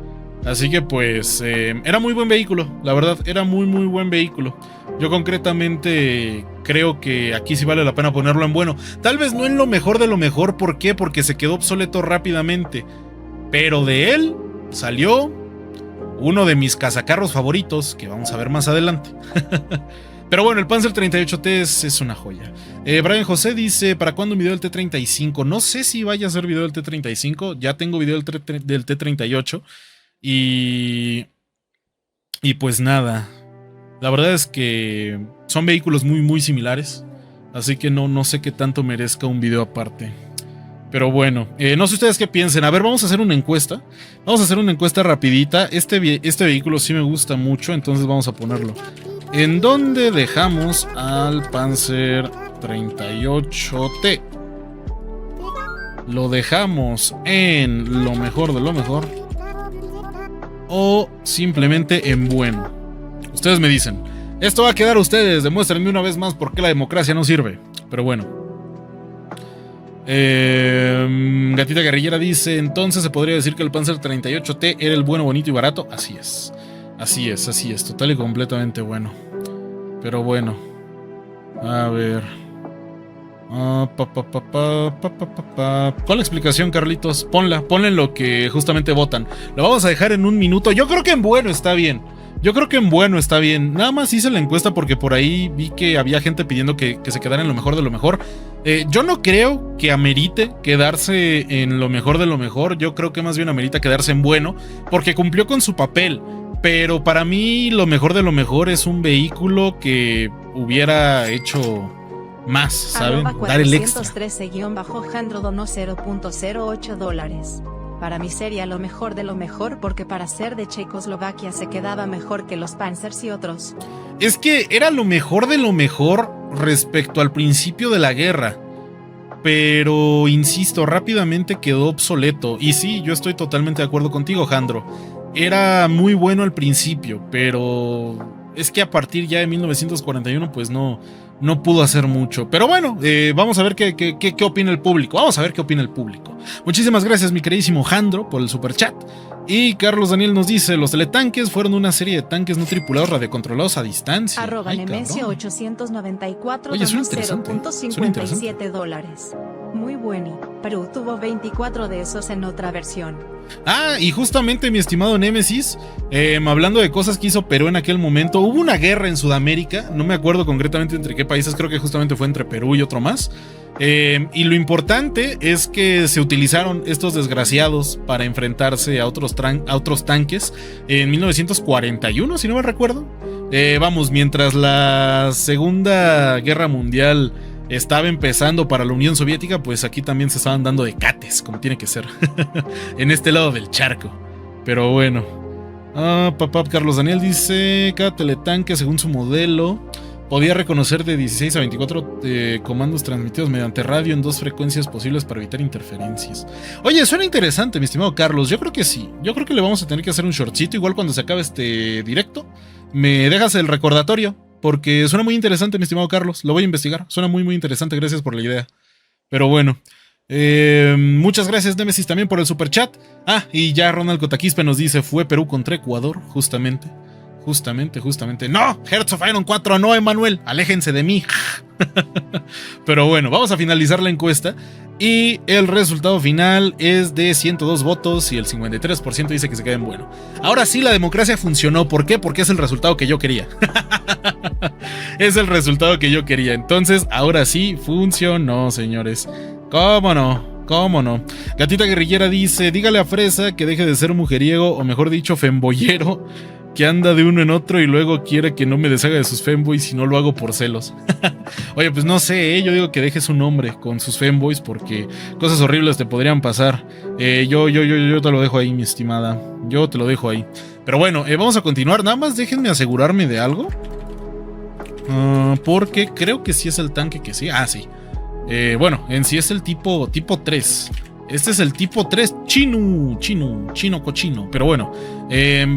S1: Así que pues era muy buen vehículo, la verdad, era muy muy buen vehículo. Yo concretamente creo que aquí sí vale la pena ponerlo en bueno. Tal vez no en lo mejor de lo mejor, ¿por qué? Porque se quedó obsoleto rápidamente, pero de él salió uno de mis cazacarros favoritos, que vamos a ver más adelante. Pero bueno, el Panzer 38T es una joya. Brian José dice, ¿para cuándo un video del T-35? No sé si vaya a ser video del T-35, ya tengo video del T-38. Y pues nada, la verdad es que son vehículos muy muy similares, así que no sé qué tanto merezca un video aparte. Pero bueno, no sé ustedes qué piensen. A ver, vamos a hacer una encuesta. Vamos a hacer una encuesta rapidita. Este vehículo sí me gusta mucho, entonces vamos a ponerlo. ¿En dónde dejamos al Panzer 38T? ¿Lo dejamos en lo mejor de lo mejor, o simplemente en bueno? Ustedes me dicen. Esto va a quedar a ustedes. Demuéstrenme una vez más por qué la democracia no sirve. Pero bueno. Gatita Guerrillera dice, entonces se podría decir que el Panzer 38T era el bueno, bonito y barato. Así es. Así es, así es. Total y completamente bueno. Pero bueno. A ver. Con la explicación, Carlitos, ponle lo que justamente votan. Lo vamos a dejar en un minuto. Yo creo que en bueno está bien. Nada más hice la encuesta porque por ahí vi que había gente pidiendo que se quedara en lo mejor de lo mejor. Yo no creo que amerite quedarse en lo mejor de lo mejor. Yo creo que más bien amerita quedarse en bueno, porque cumplió con su papel. Pero para mí lo mejor de lo mejor es un vehículo que hubiera hecho más, ¿saben? Dar el extra.
S2: 413-Jandro donó $0.08. Para mí sería lo mejor de lo mejor porque para ser de Checoslovaquia se quedaba mejor que los Panzers y otros.
S1: Es que era lo mejor de lo mejor respecto al principio de la guerra. Pero, insisto, rápidamente quedó obsoleto. Y sí, yo estoy totalmente de acuerdo contigo, Jandro. Era muy bueno al principio, pero es que a partir ya de 1941 pues no pudo hacer mucho. Pero bueno, vamos a ver qué opina el público. Muchísimas gracias, mi queridísimo Jandro, por el superchat. Y Carlos Daniel nos dice: los teletanques fueron una serie de tanques no tripulados radiocontrolados a distancia.
S2: Nemesio 894
S1: Oye, suena interesante.
S2: $0.57. Muy bueno, Perú tuvo 24 de esos en otra versión.
S1: Y justamente, mi estimado Némesis, hablando de cosas que hizo Perú en aquel momento, hubo una guerra en Sudamérica, no me acuerdo concretamente entre qué países, creo que justamente fue entre Perú y otro más. Y lo importante es que se utilizaron estos desgraciados para enfrentarse a otros tanques en 1941, si no me recuerdo. Mientras la Segunda Guerra Mundial estaba empezando para la Unión Soviética, pues aquí también se estaban dando de cates, como tiene que ser, en este lado del charco. Pero bueno. Carlos Daniel dice: cada teletanque, según su modelo, podía reconocer de 16 a 24 comandos transmitidos mediante radio en 2 frecuencias posibles para evitar interferencias. Oye, suena interesante, mi estimado Carlos. Yo creo que sí. Yo creo que le vamos a tener que hacer un shortcito. Igual cuando se acabe este directo, me dejas el recordatorio, porque suena muy interesante, mi estimado Carlos. Lo voy a investigar. Suena muy, muy interesante. Gracias por la idea. Pero bueno. Muchas gracias, Nemesis, también por el superchat. Y ya Ronald Cotaquispe nos dice: fue Perú contra Ecuador, justamente. No, Hearts of Iron 4, no, Emanuel, aléjense de mí. Pero bueno, vamos a finalizar la encuesta. Y el resultado final es de 102 votos y el 53% dice que se queden bueno. Ahora sí, la democracia funcionó. ¿Por qué? Porque es el resultado que yo quería. Entonces, ahora sí funcionó, señores. ¿Cómo no? Gatita Guerrillera dice: dígale a Fresa que deje de ser mujeriego, o mejor dicho, femboyero, que anda de uno en otro y luego quiere que no me deshaga de sus femboys si no lo hago por celos. Oye, pues no sé, yo digo que deje su nombre con sus femboys porque cosas horribles te podrían pasar. Yo te lo dejo ahí, mi estimada. Yo te lo dejo ahí. Pero bueno, vamos a continuar. Nada más déjenme asegurarme de algo. Porque creo que sí es el tanque que sí. Sí. En sí es el tipo 3. Este es el tipo 3 chino cochino. Pero bueno,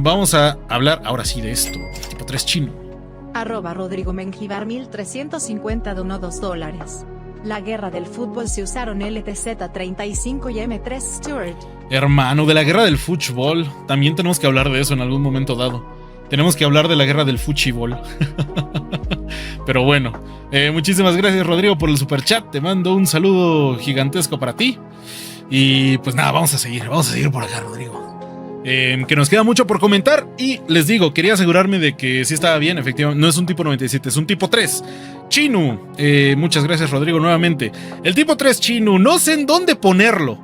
S1: vamos a hablar ahora sí de esto. Tipo 3 chino.
S2: Rodrigo Menjivar 1350 donó $2. La guerra del fútbol se usaron LTZ-35 y M3 Stuart.
S1: Hermano, de la guerra del fútbol. También tenemos que hablar de eso en algún momento dado. Tenemos que hablar de la guerra del fútbol. Pero bueno, muchísimas gracias, Rodrigo, por el superchat. Te mando un saludo gigantesco para ti. Y pues nada, vamos a seguir por acá, Rodrigo. Que nos queda mucho por comentar. Y les digo, quería asegurarme de que sí estaba bien. Efectivamente, no es un tipo 97, es un tipo 3 chino. Muchas gracias, Rodrigo, nuevamente. El tipo 3 chino, no sé en dónde ponerlo.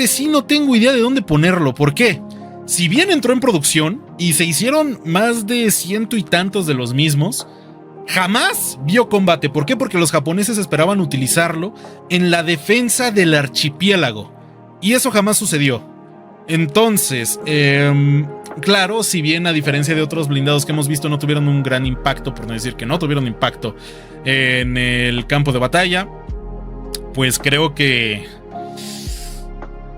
S1: Sí no tengo idea de dónde ponerlo. ¿Por qué? Si bien entró en producción y se hicieron más de 100 y tantos de los mismos, jamás vio combate. ¿Por qué? Porque los japoneses esperaban utilizarlo en la defensa del archipiélago. Y eso jamás sucedió. Entonces, claro, si bien a diferencia de otros blindados que hemos visto no tuvieron un gran impacto, por no decir que no tuvieron impacto en el campo de batalla, pues creo que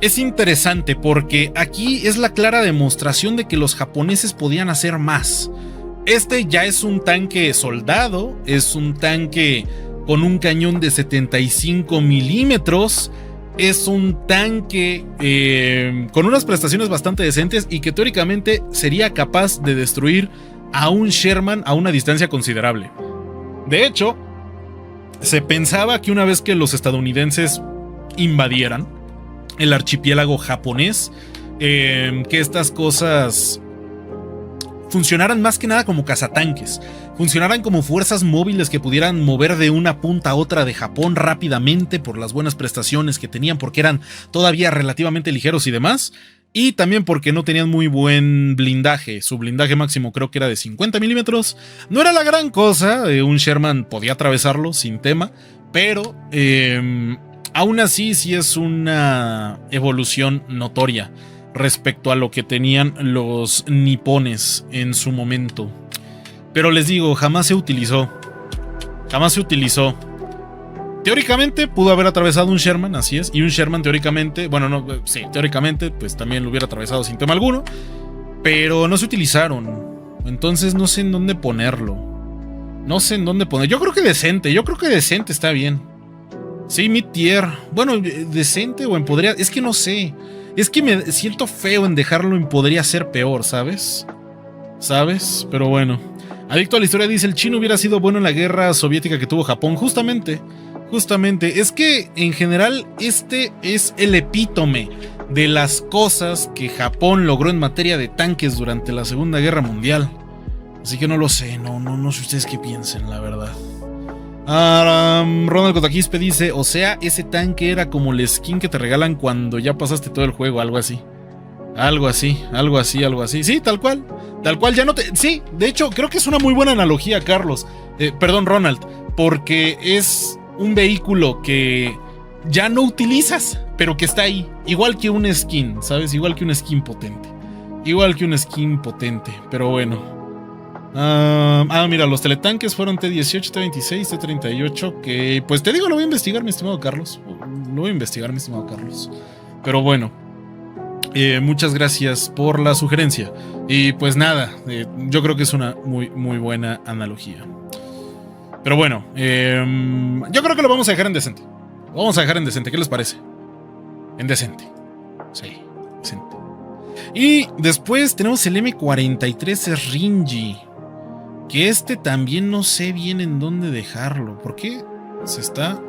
S1: es interesante porque aquí es la clara demostración de que los japoneses podían hacer más. Este ya es un tanque soldado, es un tanque con un cañón de 75 milímetros, es un tanque con unas prestaciones bastante decentes y que teóricamente sería capaz de destruir a un Sherman a una distancia considerable. De hecho, Se pensaba que una vez que los estadounidenses invadieran el archipiélago japonés, que estas cosas funcionaran más que nada como cazatanques, funcionaran como fuerzas móviles que pudieran mover de una punta a otra de Japón rápidamente por las buenas prestaciones que tenían, porque eran todavía relativamente ligeros y demás, y también porque no tenían muy buen blindaje. Su blindaje máximo creo que era de 50 milímetros, no era la gran cosa, un Sherman podía atravesarlo sin tema, pero aún así sí es una evolución notoria respecto a lo que tenían los nipones en su momento. Pero les digo, jamás se utilizó. Jamás se utilizó. Teóricamente pudo haber atravesado un Sherman, así es. Y un Sherman teóricamente, bueno, no, sí, teóricamente pues también lo hubiera atravesado sin tema alguno. Pero no se utilizaron. Entonces no sé en dónde ponerlo. No sé en dónde poner. Yo creo que decente está bien. Sí, mid-tier. Bueno, decente o en podría... Es que no sé. Es que me siento feo en dejarlo en podría ser peor, ¿sabes? ¿Sabes? Pero bueno. Adicto a la historia dice, el chino hubiera sido bueno en la guerra soviética que tuvo Japón. Justamente. Es que en general este es el epítome de las cosas que Japón logró en materia de tanques durante la Segunda Guerra Mundial. Así que no lo sé, no sé ustedes qué piensen, la verdad. Ronald Kotakispe dice, o sea, ese tanque era como el skin que te regalan cuando ya pasaste todo el juego, algo así. Sí, tal cual ya no te... Sí, de hecho, creo que es una muy buena analogía, Carlos. Perdón, Ronald, porque es un vehículo que ya no utilizas, pero que está ahí. Igual que un skin, ¿sabes? Igual que un skin potente. Pero bueno. Mira, los teletanques fueron T-18, T-26, T-38. Que, pues te digo, lo voy a investigar, mi estimado Carlos. Pero bueno, muchas gracias por la sugerencia. Y pues nada, yo creo que es una muy, muy buena analogía. Pero bueno, yo creo que lo vamos a dejar en decente. ¿Qué les parece? En decente. Sí, decente. Y después tenemos el M43 Ringy. Que este también no sé bien en dónde dejarlo. ¿Por qué se está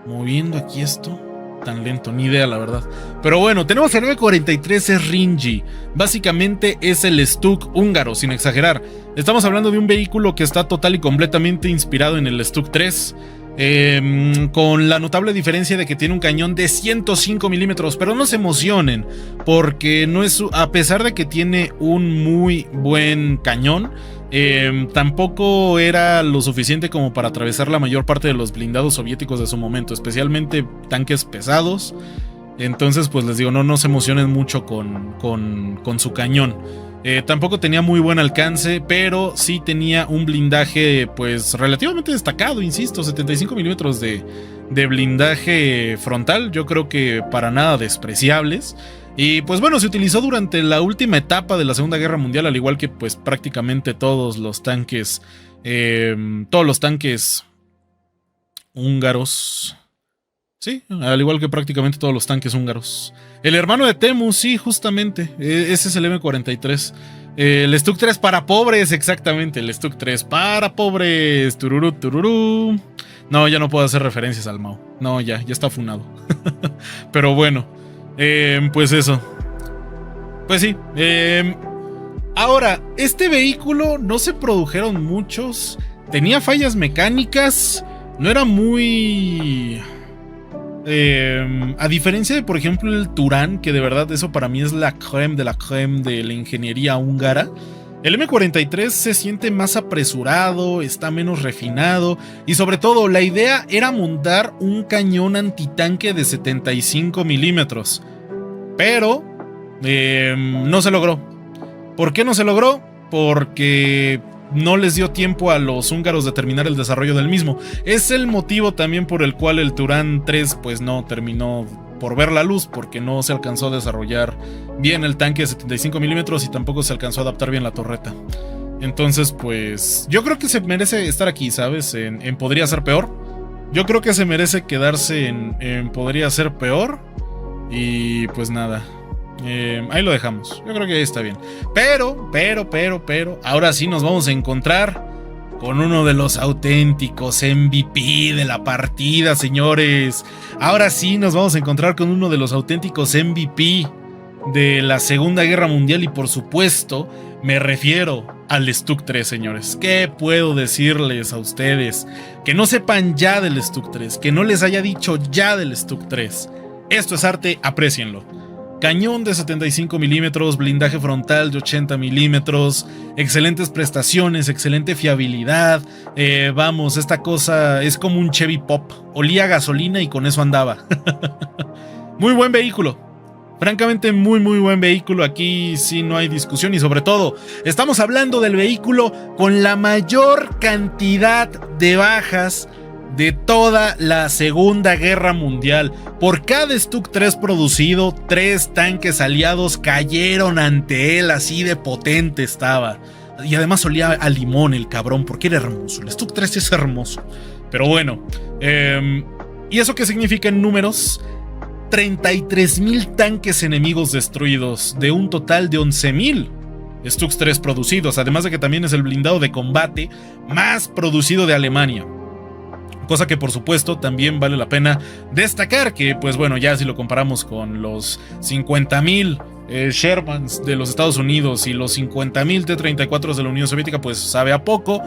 S1: moviendo aquí esto tan lento? Ni idea, la verdad. Pero bueno, tenemos el M43 Ringy. Básicamente es el Stuk húngaro, sin exagerar. Estamos hablando de un vehículo que está total y completamente inspirado en el Stuk 3. Con la notable diferencia de que tiene un cañón de 105 milímetros. Pero no se emocionen, porque no es, a pesar de que tiene un muy buen cañón, tampoco era lo suficiente como para atravesar la mayor parte de los blindados soviéticos de su momento, especialmente tanques pesados. Entonces pues les digo, no se emocionen mucho con su cañón. Tampoco tenía muy buen alcance, pero sí tenía un blindaje pues relativamente destacado, insisto, 75 milímetros de blindaje frontal, yo creo que para nada despreciables. Y pues bueno, se utilizó durante la última etapa de la Segunda Guerra Mundial, al igual que pues prácticamente todos los tanques húngaros. Sí, al igual que prácticamente todos los tanques húngaros. El hermano de Temu, sí, justamente. Ese es el M43. El Stuk 3 para pobres, exactamente. El Stuk 3 para pobres. Tururú, tururú. No, ya no puedo hacer referencias al Mao. No, ya está funado. Pero bueno, pues eso. Pues sí. Ahora, este vehículo no se produjeron muchos. Tenía fallas mecánicas. No era muy... a diferencia de, por ejemplo, el Turán, que de verdad eso para mí es la crème de la ingeniería húngara, el M43 se siente más apresurado, está menos refinado y sobre todo la idea era montar un cañón antitanque de 75 milímetros. Pero no se logró. ¿Por qué no se logró? Porque no les dio tiempo a los húngaros de terminar el desarrollo del mismo. Es el motivo también por el cual el Turán 3 pues no terminó por ver la luz, porque no se alcanzó a desarrollar bien el tanque de 75 milímetros y tampoco se alcanzó a adaptar bien la torreta. Entonces pues yo creo que se merece estar aquí, ¿sabes? En Podría Ser Peor. Yo creo que se merece quedarse en Podría Ser Peor. Y pues nada, ahí lo dejamos. Yo creo que ahí está bien. Pero ahora sí nos vamos a encontrar con uno de los auténticos MVP de la partida, señores. Ahora sí nos vamos a encontrar con uno de los auténticos MVP de la Segunda Guerra Mundial y por supuesto me refiero al Stuck 3, señores. ¿Qué puedo decirles a ustedes que no sepan ya del Stuck 3? Que no les haya dicho ya del Stuck 3. Esto es arte, aprécienlo. Cañón de 75 milímetros, blindaje frontal de 80 milímetros, excelentes prestaciones, excelente fiabilidad. Vamos, esta cosa es como un Chevy Pop. Olía a gasolina y con eso andaba. Muy buen vehículo. Francamente, muy buen vehículo. Aquí sí no hay discusión y sobre todo, estamos hablando del vehículo con la mayor cantidad de bajas de toda la Segunda Guerra Mundial. Por cada Stuck 3 producido, 3 tanques aliados cayeron ante él, así de potente estaba. Y además olía a limón el cabrón, porque era hermoso. El Stuck 3 es hermoso. Pero bueno, ¿y eso qué significa en números? 33,000 tanques enemigos destruidos, de un total de 11,000 Stuck 3 producidos, además de que también es el blindado de combate más producido de Alemania. Cosa que por supuesto también vale la pena destacar, que pues bueno, ya si lo comparamos con los 50,000 Shermans de los Estados Unidos y los 50,000 T-34 de la Unión Soviética, pues sabe a poco,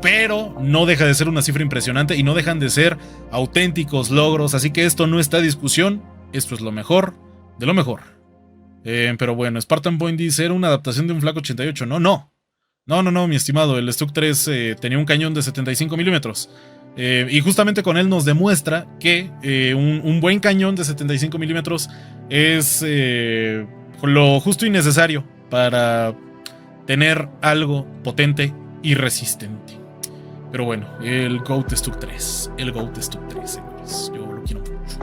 S1: pero no deja de ser una cifra impresionante y no dejan de ser auténticos logros, así que esto no está a discusión, esto es lo mejor de lo mejor. Pero bueno, Spartan Point dice, ¿era una adaptación de un Flak 88? No, mi estimado, el Stuck 3 tenía un cañón de 75 milímetros. Y justamente con él nos demuestra que un buen cañón de 75 milímetros es lo justo y necesario para tener algo potente y resistente. Pero bueno, el GOAT Stuck 3. El GOAT Stuck 3, señores. Yo lo quiero mucho.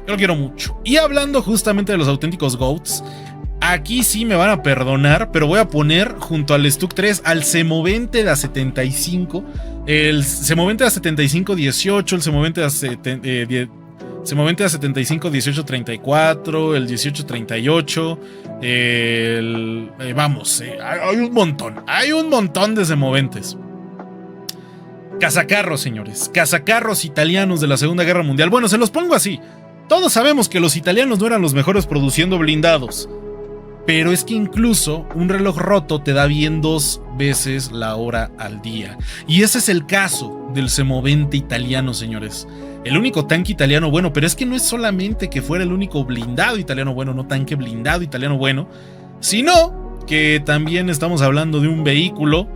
S1: Yo lo quiero mucho. Y hablando justamente de los auténticos GOATs, aquí sí me van a perdonar, pero voy a poner junto al Stuck 3 al Semovente de A75. El Semovente de A75-18, el Semovente de A75-18-34, el 18-38, vamos, hay un montón de Semoventes. Cazacarros, señores, cazacarros italianos de la Segunda Guerra Mundial. Bueno, se los pongo así. Todos sabemos que los italianos no eran los mejores produciendo blindados. Pero es que incluso un reloj roto te da bien 2 veces la hora al día. Y ese es el caso del Semovente italiano, señores. El único tanque italiano bueno, pero es que no es solamente que fuera el único blindado italiano bueno, no tanque blindado italiano bueno, sino que también estamos hablando de un vehículo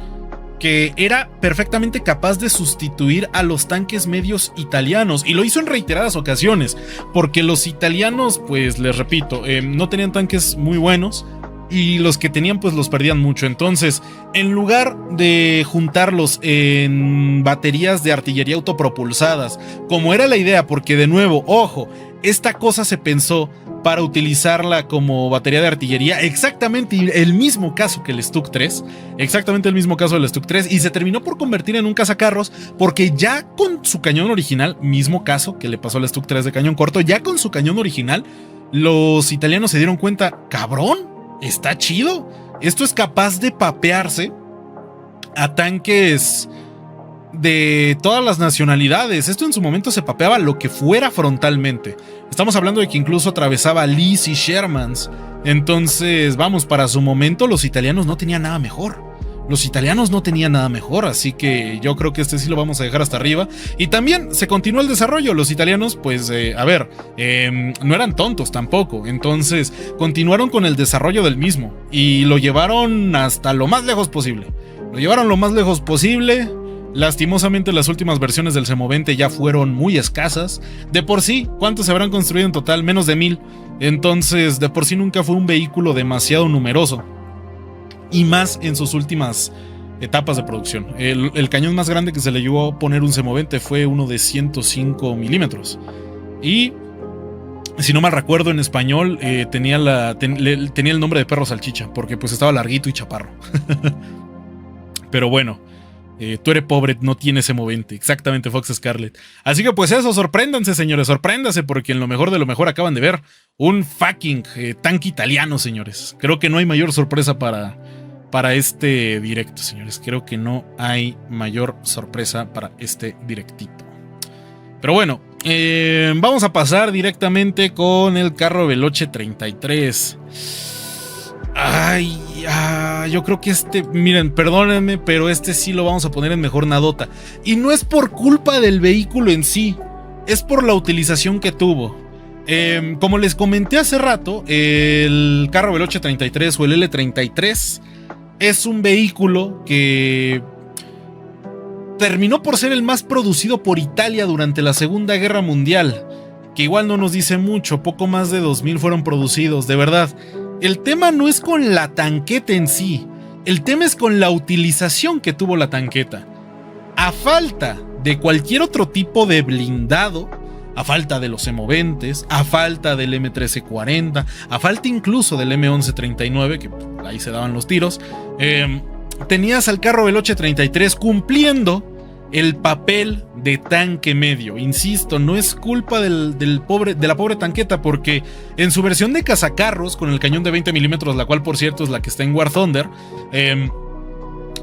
S1: que era perfectamente capaz de sustituir a los tanques medios italianos, y lo hizo en reiteradas ocasiones, porque los italianos, pues les repito, no tenían tanques muy buenos, y los que tenían pues los perdían mucho. Entonces, en lugar de juntarlos en baterías de artillería autopropulsadas, como era la idea, porque de nuevo, ojo, esta cosa se pensó para utilizarla como batería de artillería, exactamente el mismo caso que el Stuck 3, exactamente el mismo caso del Stuck 3, y se terminó por convertir en un cazacarros, porque ya con su cañón original, mismo caso que le pasó al Stuck 3 de cañón corto, ya con su cañón original, los italianos se dieron cuenta, cabrón, está chido, esto es capaz de papearse a tanques de todas las nacionalidades. Esto en su momento se papeaba lo que fuera frontalmente. Estamos hablando de que incluso atravesaba Lees y Shermans. Entonces, vamos, para su momento los italianos no tenían nada mejor. Así que yo creo que este sí lo vamos a dejar hasta arriba. Y también se continuó el desarrollo. Los italianos, pues, no eran tontos tampoco. Entonces, continuaron con el desarrollo del mismo. Y lo llevaron hasta lo más lejos posible. Lastimosamente las últimas versiones del Semovente ya fueron muy escasas. De por sí, ¿cuántos se habrán construido en total? Menos de 1000. Entonces, de por sí nunca fue un vehículo demasiado numeroso. Y más en sus últimas etapas de producción. El cañón más grande que se le llegó a poner un Semovente fue uno de 105 milímetros. Y, si no mal recuerdo, en español tenía el nombre de perro salchicha, porque pues estaba larguito y chaparro. Pero bueno, tú eres pobre, no tienes Semovente. Exactamente, Fox Scarlet. Así que pues eso, sorpréndanse, señores, sorpréndanse, porque en lo mejor de lo mejor acaban de ver un fucking tanque italiano, señores. Creo que no hay mayor sorpresa para para este directo, señores. Creo que no hay mayor sorpresa para este directito. Pero bueno, vamos a pasar directamente con el carro Veloce 33. Yo creo que miren, perdónenme, pero este sí lo vamos a poner en mejor nadota. Y no es por culpa del vehículo en sí, es por la utilización que tuvo. Como les comenté hace rato, el carro Veloce 33 o el L33 es un vehículo que terminó por ser el más producido por Italia durante la Segunda Guerra Mundial, que igual no nos dice mucho, poco más de 2000 fueron producidos, de verdad. El tema no es con la tanqueta en sí, el tema es con la utilización que tuvo la tanqueta. A falta de cualquier otro tipo de blindado, a falta de los semoventes, a falta del M1340, a falta incluso del M1139, que ahí se daban los tiros, tenías al carro Veloce 33 cumpliendo el papel de tanque medio. Insisto, no es culpa de la pobre tanqueta, porque en su versión de cazacarros con el cañón de 20 milímetros, la cual por cierto es la que está en War Thunder,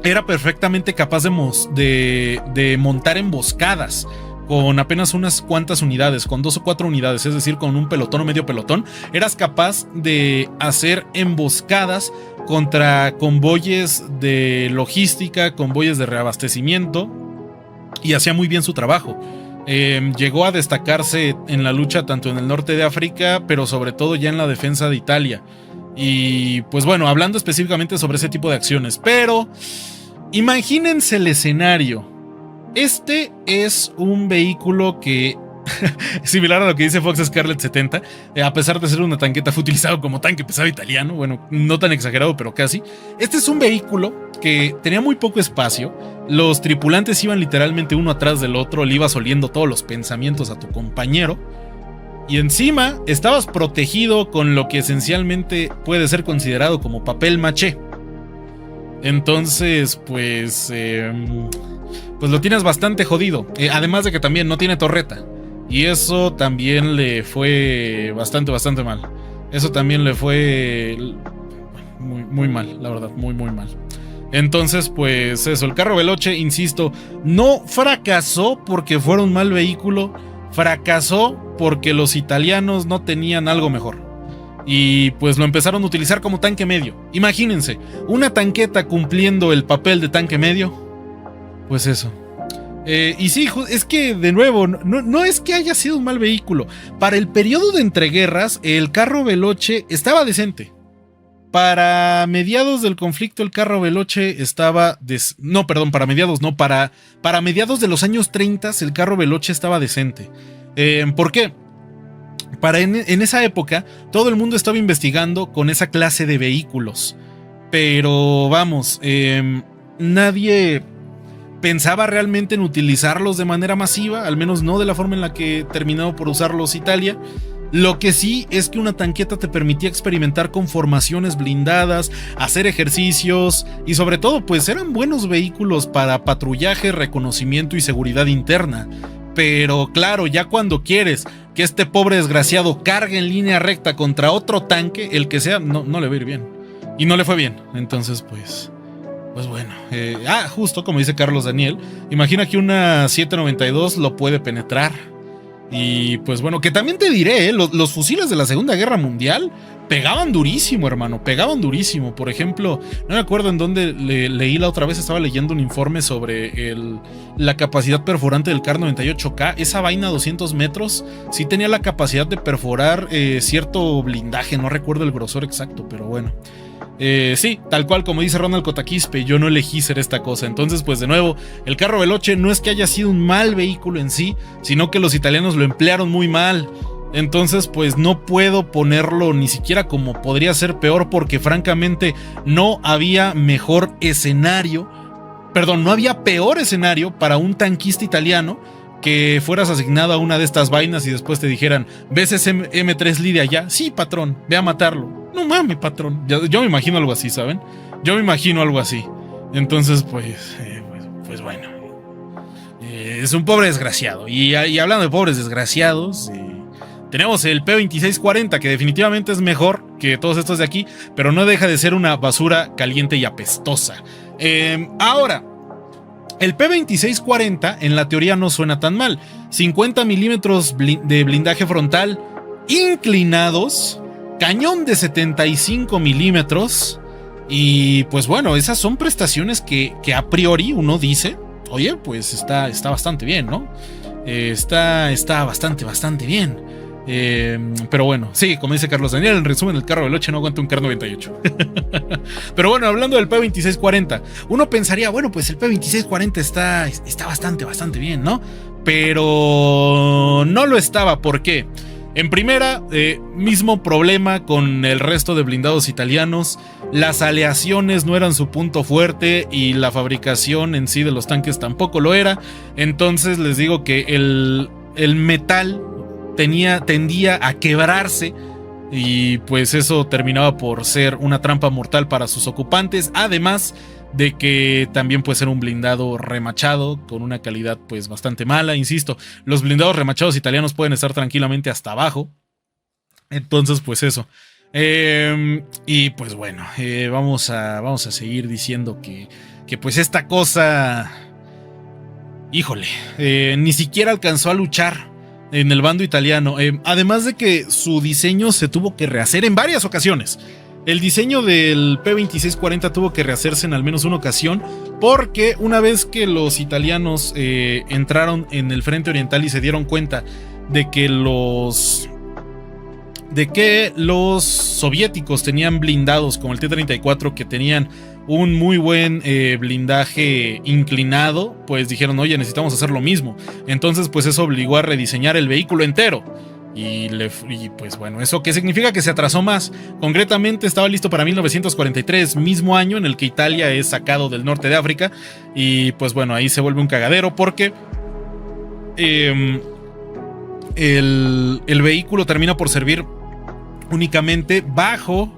S1: era perfectamente capaz de montar emboscadas con apenas unas cuantas unidades, con 2 o 4 unidades, es decir, con un pelotón o medio pelotón, eras capaz de hacer emboscadas contra convoyes de logística, convoyes de reabastecimiento, y hacía muy bien su trabajo. Llegó a destacarse en la lucha tanto en el norte de África, pero sobre todo ya en la defensa de Italia. Y pues bueno, hablando específicamente sobre ese tipo de acciones, pero imagínense el escenario. Este es un vehículo que, similar a lo que dice Fox Scarlet 70, a pesar de ser una tanqueta, fue utilizado como tanque pesado italiano. Bueno, no tan exagerado, pero casi. Este es un vehículo que tenía muy poco espacio. Los tripulantes iban literalmente uno atrás del otro, le ibas oliendo todos los pensamientos a tu compañero. Y encima estabas protegido con lo que esencialmente puede ser considerado como papel maché. Entonces, pues lo tienes bastante jodido. Además de que también no tiene torreta. Y eso también le fue bastante mal. Eso también le fue muy mal, la verdad, muy mal. Entonces, pues eso, el carro Veloce, insisto, no fracasó porque fuera un mal vehículo, fracasó porque los italianos no tenían algo mejor. Y pues lo empezaron a utilizar como tanque medio. Imagínense, una tanqueta cumpliendo el papel de tanque medio. Pues eso. Y sí, es que de nuevo, no es que haya sido un mal vehículo. Para el periodo de entreguerras, el carro Veloce estaba decente. Para mediados del conflicto, el carro Veloce estaba... Para mediados de los años 30, el carro Veloce estaba decente. ¿Por qué? En esa época, todo el mundo estaba investigando con esa clase de vehículos. Pero vamos, nadie pensaba realmente en utilizarlos de manera masiva, al menos no de la forma en la que terminó por usarlos Italia. Lo que sí es que una tanqueta te permitía experimentar con formaciones blindadas, hacer ejercicios y sobre todo pues eran buenos vehículos para patrullaje, reconocimiento y seguridad interna. Pero claro, ya cuando quieres que este pobre desgraciado cargue en línea recta contra otro tanque, el que sea, no le va a ir bien. Y no le fue bien. Entonces pues bueno. Justo como dice Carlos Daniel, imagina que una 792 lo puede penetrar. Y pues bueno, que también te diré, los fusiles de la Segunda Guerra Mundial pegaban durísimo, hermano, pegaban durísimo. Por ejemplo, no me acuerdo en dónde leí la otra vez, estaba leyendo un informe sobre la capacidad perforante del Kar 98K. Esa vaina a 200 metros sí tenía la capacidad de perforar cierto blindaje, no recuerdo el grosor exacto, pero bueno. Sí, tal cual como dice Ronald Cotaquispe, yo no elegí ser esta cosa. Entonces pues de nuevo, el carro Veloce no es que haya sido un mal vehículo en sí, sino que los italianos lo emplearon muy mal. Entonces pues no puedo ponerlo ni siquiera como podría ser peor, porque francamente no había mejor escenario, perdón, no había peor escenario para un tanquista italiano que fueras asignado a una de estas vainas y después te dijeran, ¿ves ese M3 Lee de allá? Sí, patrón, ve a matarlo. No mames, patrón. Yo me imagino algo así, ¿saben? Yo me imagino algo así. Entonces, pues bueno. Es un pobre desgraciado. Y hablando de pobres desgraciados, Tenemos el P-2640, que definitivamente es mejor que todos estos de aquí, pero no deja de ser una basura caliente y apestosa. Ahora, el P-2640 en la teoría no suena tan mal. 50 milímetros de blindaje frontal inclinados, cañón de 75 milímetros. Y pues bueno, esas son prestaciones que a priori uno dice, oye, pues está bastante bien, ¿no? Está bastante bien. Pero bueno, sí, como dice Carlos Daniel, en resumen, el carro del 8 no aguanta un Car 98. Pero bueno, hablando del P-2640, uno pensaría, bueno, pues el P-2640 está bastante bien, ¿no? Pero no lo estaba. ¿Por qué? En primera, mismo problema con el resto de blindados italianos. Las aleaciones no eran su punto fuerte y la fabricación en sí de los tanques tampoco lo era. Entonces les digo que el metal tendía a quebrarse y pues eso terminaba por ser una trampa mortal para sus ocupantes. Además de que también puede ser un blindado remachado con una calidad pues bastante mala. Insisto, los blindados remachados italianos pueden estar tranquilamente hasta abajo. Entonces pues eso. Y pues bueno, vamos a seguir diciendo que pues esta cosa, híjole, ni siquiera alcanzó a luchar en el bando italiano. Además de que su diseño se tuvo que rehacer en varias ocasiones. El diseño del P-2640 tuvo que rehacerse en al menos una ocasión, porque una vez que los italianos entraron en el frente oriental y se dieron cuenta de que los soviéticos tenían blindados como el T-34 que tenían un muy buen blindaje inclinado, pues dijeron, oye, necesitamos hacer lo mismo. Entonces pues eso obligó a rediseñar el vehículo entero. Y pues bueno, ¿eso qué significa? Que se atrasó más. Concretamente estaba listo para 1943, mismo año en el que Italia es sacado del norte de África. Y pues bueno, ahí se vuelve un cagadero porque el vehículo termina por servir únicamente bajo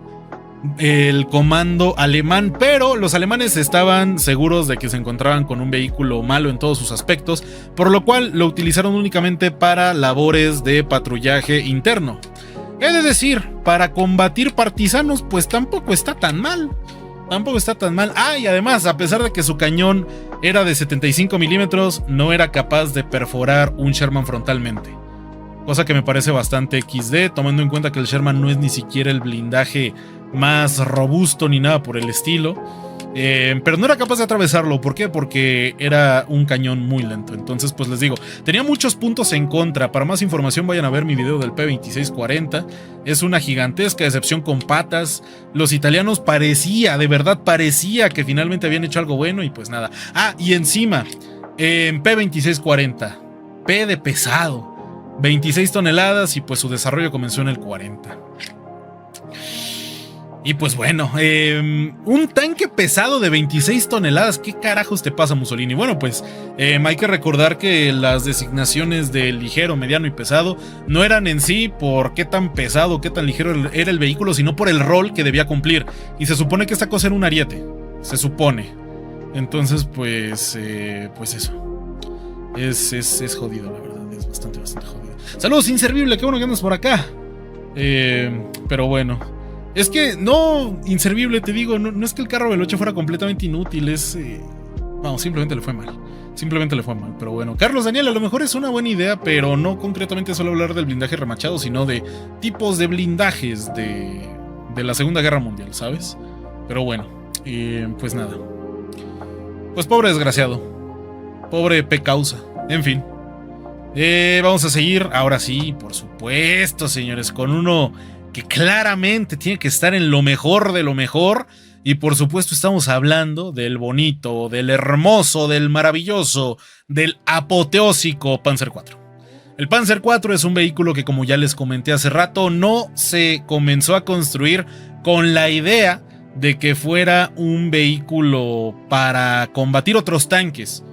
S1: el comando alemán, pero los alemanes estaban seguros de que se encontraban con un vehículo malo en todos sus aspectos, por lo cual lo utilizaron únicamente para labores de patrullaje interno. He de decir, para combatir partisanos, pues tampoco está tan mal. Ah, y además, a pesar de que su cañón era de 75 milímetros, no era capaz de perforar un Sherman frontalmente. Cosa que me parece bastante XD, tomando en cuenta que el Sherman no es ni siquiera el blindaje más robusto ni nada por el estilo. Pero no era capaz de atravesarlo. ¿Por qué? Porque era un cañón muy lento. Entonces pues les digo, tenía muchos puntos en contra. Para más información vayan a ver mi video del P-2640. Es una gigantesca decepción con patas. Los italianos de verdad parecía que finalmente habían hecho algo bueno y pues nada. Ah, y encima P-2640, P de pesado, 26 toneladas y pues su desarrollo comenzó en el 40. Y pues bueno, un tanque pesado de 26 toneladas, ¿qué carajos te pasa, Mussolini? Bueno, pues hay que recordar que las designaciones de ligero, mediano y pesado no eran en sí por qué tan pesado, qué tan ligero era el vehículo, sino por el rol que debía cumplir. Y se supone que esta cosa era un ariete, se supone. Entonces, pues eso. Es jodido, la verdad, es bastante jodido. Saludos, Inservible, qué bueno que andas por acá. Pero bueno, es que no, Inservible, te digo, no es que el carro del 8 fuera completamente inútil, no, simplemente le fue mal. Pero bueno, Carlos Daniel, a lo mejor es una buena idea, pero no concretamente solo hablar del blindaje remachado, sino de tipos de blindajes de la Segunda Guerra Mundial, ¿sabes? Pero bueno, pues nada. Pues pobre desgraciado, pobre P causa, en fin. Vamos a seguir, ahora sí, por supuesto, señores, con uno que claramente tiene que estar en lo mejor de lo mejor. Y por supuesto estamos hablando del bonito, del hermoso, del maravilloso, del apoteósico Panzer IV. El Panzer IV es un vehículo que, como ya les comenté hace rato, no se comenzó a construir con la idea de que fuera un vehículo para combatir otros tanques,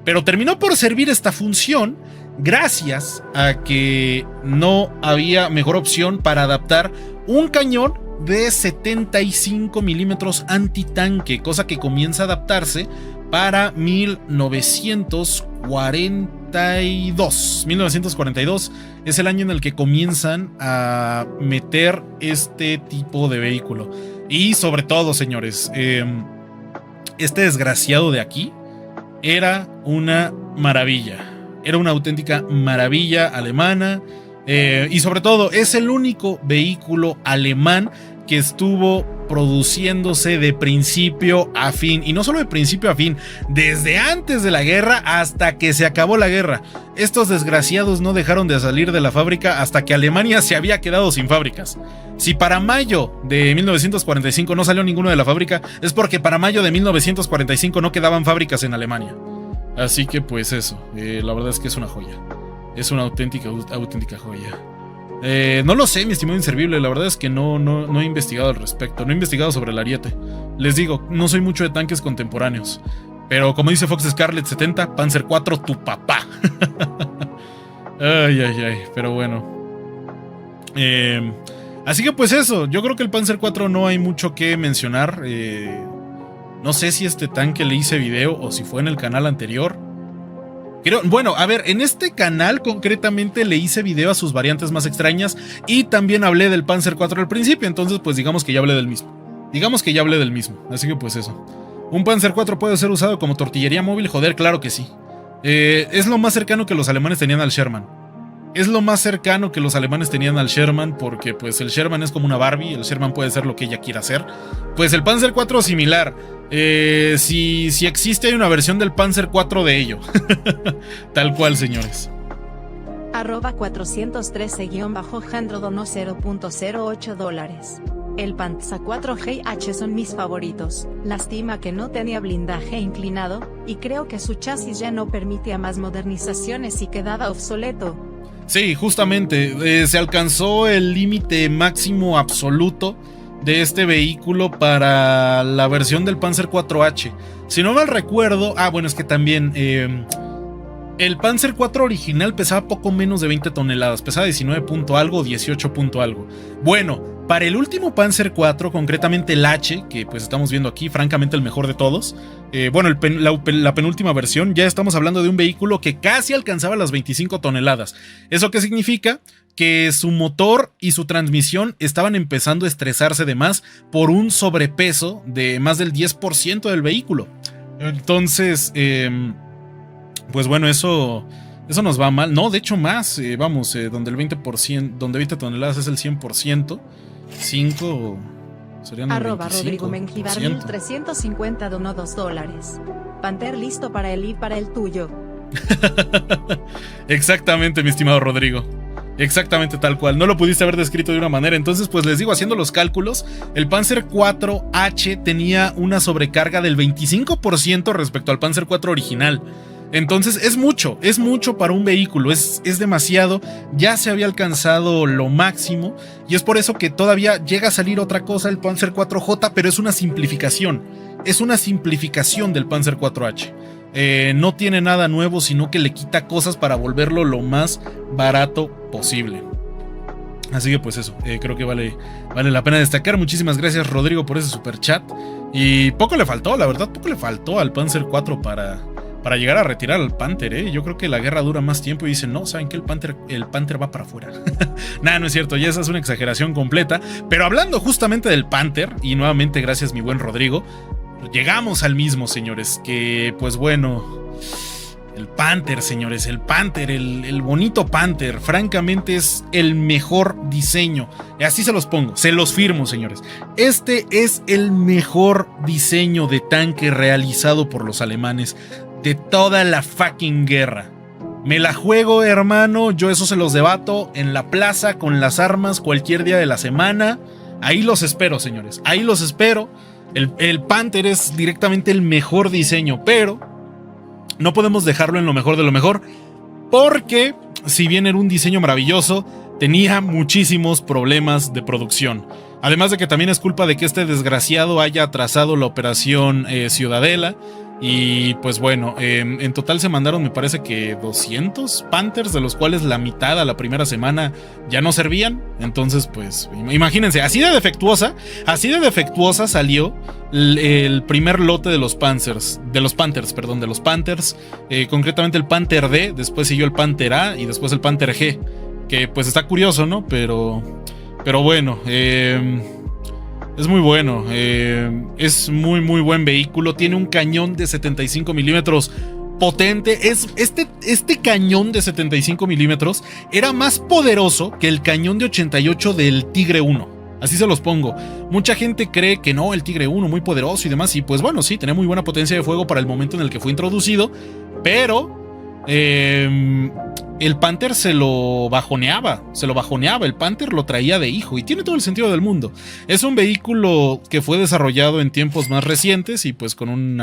S1: pero terminó por servir esta función gracias a que no había mejor opción para adaptar un cañón de 75 milímetros antitanque, cosa que comienza a adaptarse para 1940 1942 es el año en el que comienzan a meter este tipo de vehículo. Y sobre todo, señores, este desgraciado de aquí era una maravilla. Era una auténtica maravilla alemana. Y sobre todo, es el único vehículo alemán que estuvo produciéndose de principio a fin. Y no solo de principio a fin, desde antes de la guerra hasta que se acabó la guerra. Estos desgraciados no dejaron de salir de la fábrica hasta que Alemania se había quedado sin fábricas. Si para mayo de 1945 no salió ninguno de la fábrica, es porque para mayo de 1945 no quedaban fábricas en Alemania. Así que pues eso, la verdad es que es una joya. Es una auténtica joya. No lo sé, mi estimado inservible. La verdad es que no he investigado al respecto. No he investigado sobre el Ariete. Les digo, no soy mucho de tanques contemporáneos. Pero como dice Fox Scarlet 70, Panzer IV, tu papá. Ay. Pero bueno. Así que pues eso. Yo creo que el Panzer IV no hay mucho que mencionar. No sé si este tanque le hice video o si fue en el canal anterior. Bueno, a ver, en este canal concretamente le hice video a sus variantes más extrañas y también hablé del Panzer IV al principio, entonces pues digamos que ya hablé del mismo. Así que pues eso. ¿Un Panzer IV puede ser usado como tortillería móvil? Joder, claro que sí. Es lo más cercano que los alemanes tenían al Sherman. Porque pues el Sherman es como una Barbie, el Sherman puede ser lo que ella quiera hacer. Pues el Panzer IV similar. Si existe, hay una versión del Panzer IV de ello. Tal cual, señores.
S2: @413-Jandro donó $0.08. El Panzer IV GH son mis favoritos. Lástima que no tenía blindaje inclinado, y creo que su chasis ya no permitía más modernizaciones y quedaba obsoleto.
S1: Sí, justamente, se alcanzó el límite máximo absoluto de este vehículo para la versión del Panzer IV-H. Si no mal recuerdo, bueno, es que también el Panzer IV original pesaba poco menos de 20 toneladas, pesaba 19 punto algo, 18 punto algo. Bueno, para el último Panzer IV, concretamente el H, que pues estamos viendo aquí, francamente el mejor de todos, la penúltima versión, ya estamos hablando de un vehículo que casi alcanzaba las 25 toneladas. ¿Eso qué significa? Que su motor y su transmisión estaban empezando a estresarse de más por un sobrepeso de más del 10% del vehículo. Entonces, pues bueno, eso nos va mal. No, de hecho más, donde el 20%, donde 20 toneladas es el 100%, 5 serían el 25%.
S2: Rodrigo Menjivar 1350 donó $2. Panther listo para el y para el tuyo.
S1: Exactamente, mi estimado Rodrigo. Exactamente tal cual, no lo pudiste haber descrito de una manera. Entonces pues les digo, haciendo los cálculos, el Panzer IV-H tenía una sobrecarga del 25% respecto al Panzer IV original. Entonces es mucho para un vehículo, es demasiado. Ya se había alcanzado lo máximo y es por eso que todavía llega a salir otra cosa, el Panzer IV-J, pero es una simplificación del Panzer IV-H. No tiene nada nuevo, sino que le quita cosas para volverlo lo más barato posible. Así que pues eso, creo que vale la pena destacar. Muchísimas gracias, Rodrigo, por ese super chat. Y poco le faltó, la verdad, poco le faltó al Panzer IV para llegar a retirar al Panther, Yo creo que la guerra dura más tiempo y dicen, no, ¿saben qué? El Panther va para afuera. Nada, no es cierto, ya esa es una exageración completa. Pero hablando justamente del Panther, y nuevamente gracias mi buen Rodrigo, llegamos al mismo, señores, que pues bueno, el Panther, señores, el Panther, el bonito Panther, francamente es el mejor diseño. Y así se los pongo, se los firmo, señores. Este es el mejor diseño de tanque realizado por los alemanes de toda la fucking guerra. Me la juego, hermano, yo eso se los debato en la plaza con las armas cualquier día de la semana. Ahí los espero, señores, ahí los espero. El Panther es directamente el mejor diseño, pero no podemos dejarlo en lo mejor de lo mejor, porque si bien era un diseño maravilloso, tenía muchísimos problemas de producción. Además de que también es culpa de que este desgraciado haya atrasado la operación Ciudadela. Y pues bueno, en total se mandaron, me parece que 200 Panthers, de los cuales la mitad a la primera semana ya no servían. Entonces pues imagínense, así de defectuosa salió el primer lote de los Panthers, concretamente el Panther D, después siguió el Panther A y después el Panther G, que pues está curioso, ¿no? Pero bueno, es muy bueno, es muy buen vehículo, tiene un cañón de 75 milímetros potente. Este cañón de 75 milímetros era más poderoso que el cañón de 88 del Tigre 1. Así se los pongo. Mucha gente cree que no, el Tigre 1 muy poderoso y demás. Y pues bueno, sí, tenía muy buena potencia de fuego para el momento en el que fue introducido. Pero el Panther se lo bajoneaba. El Panther lo traía de hijo. Y tiene todo el sentido del mundo. Es un vehículo que fue desarrollado en tiempos más recientes y pues con un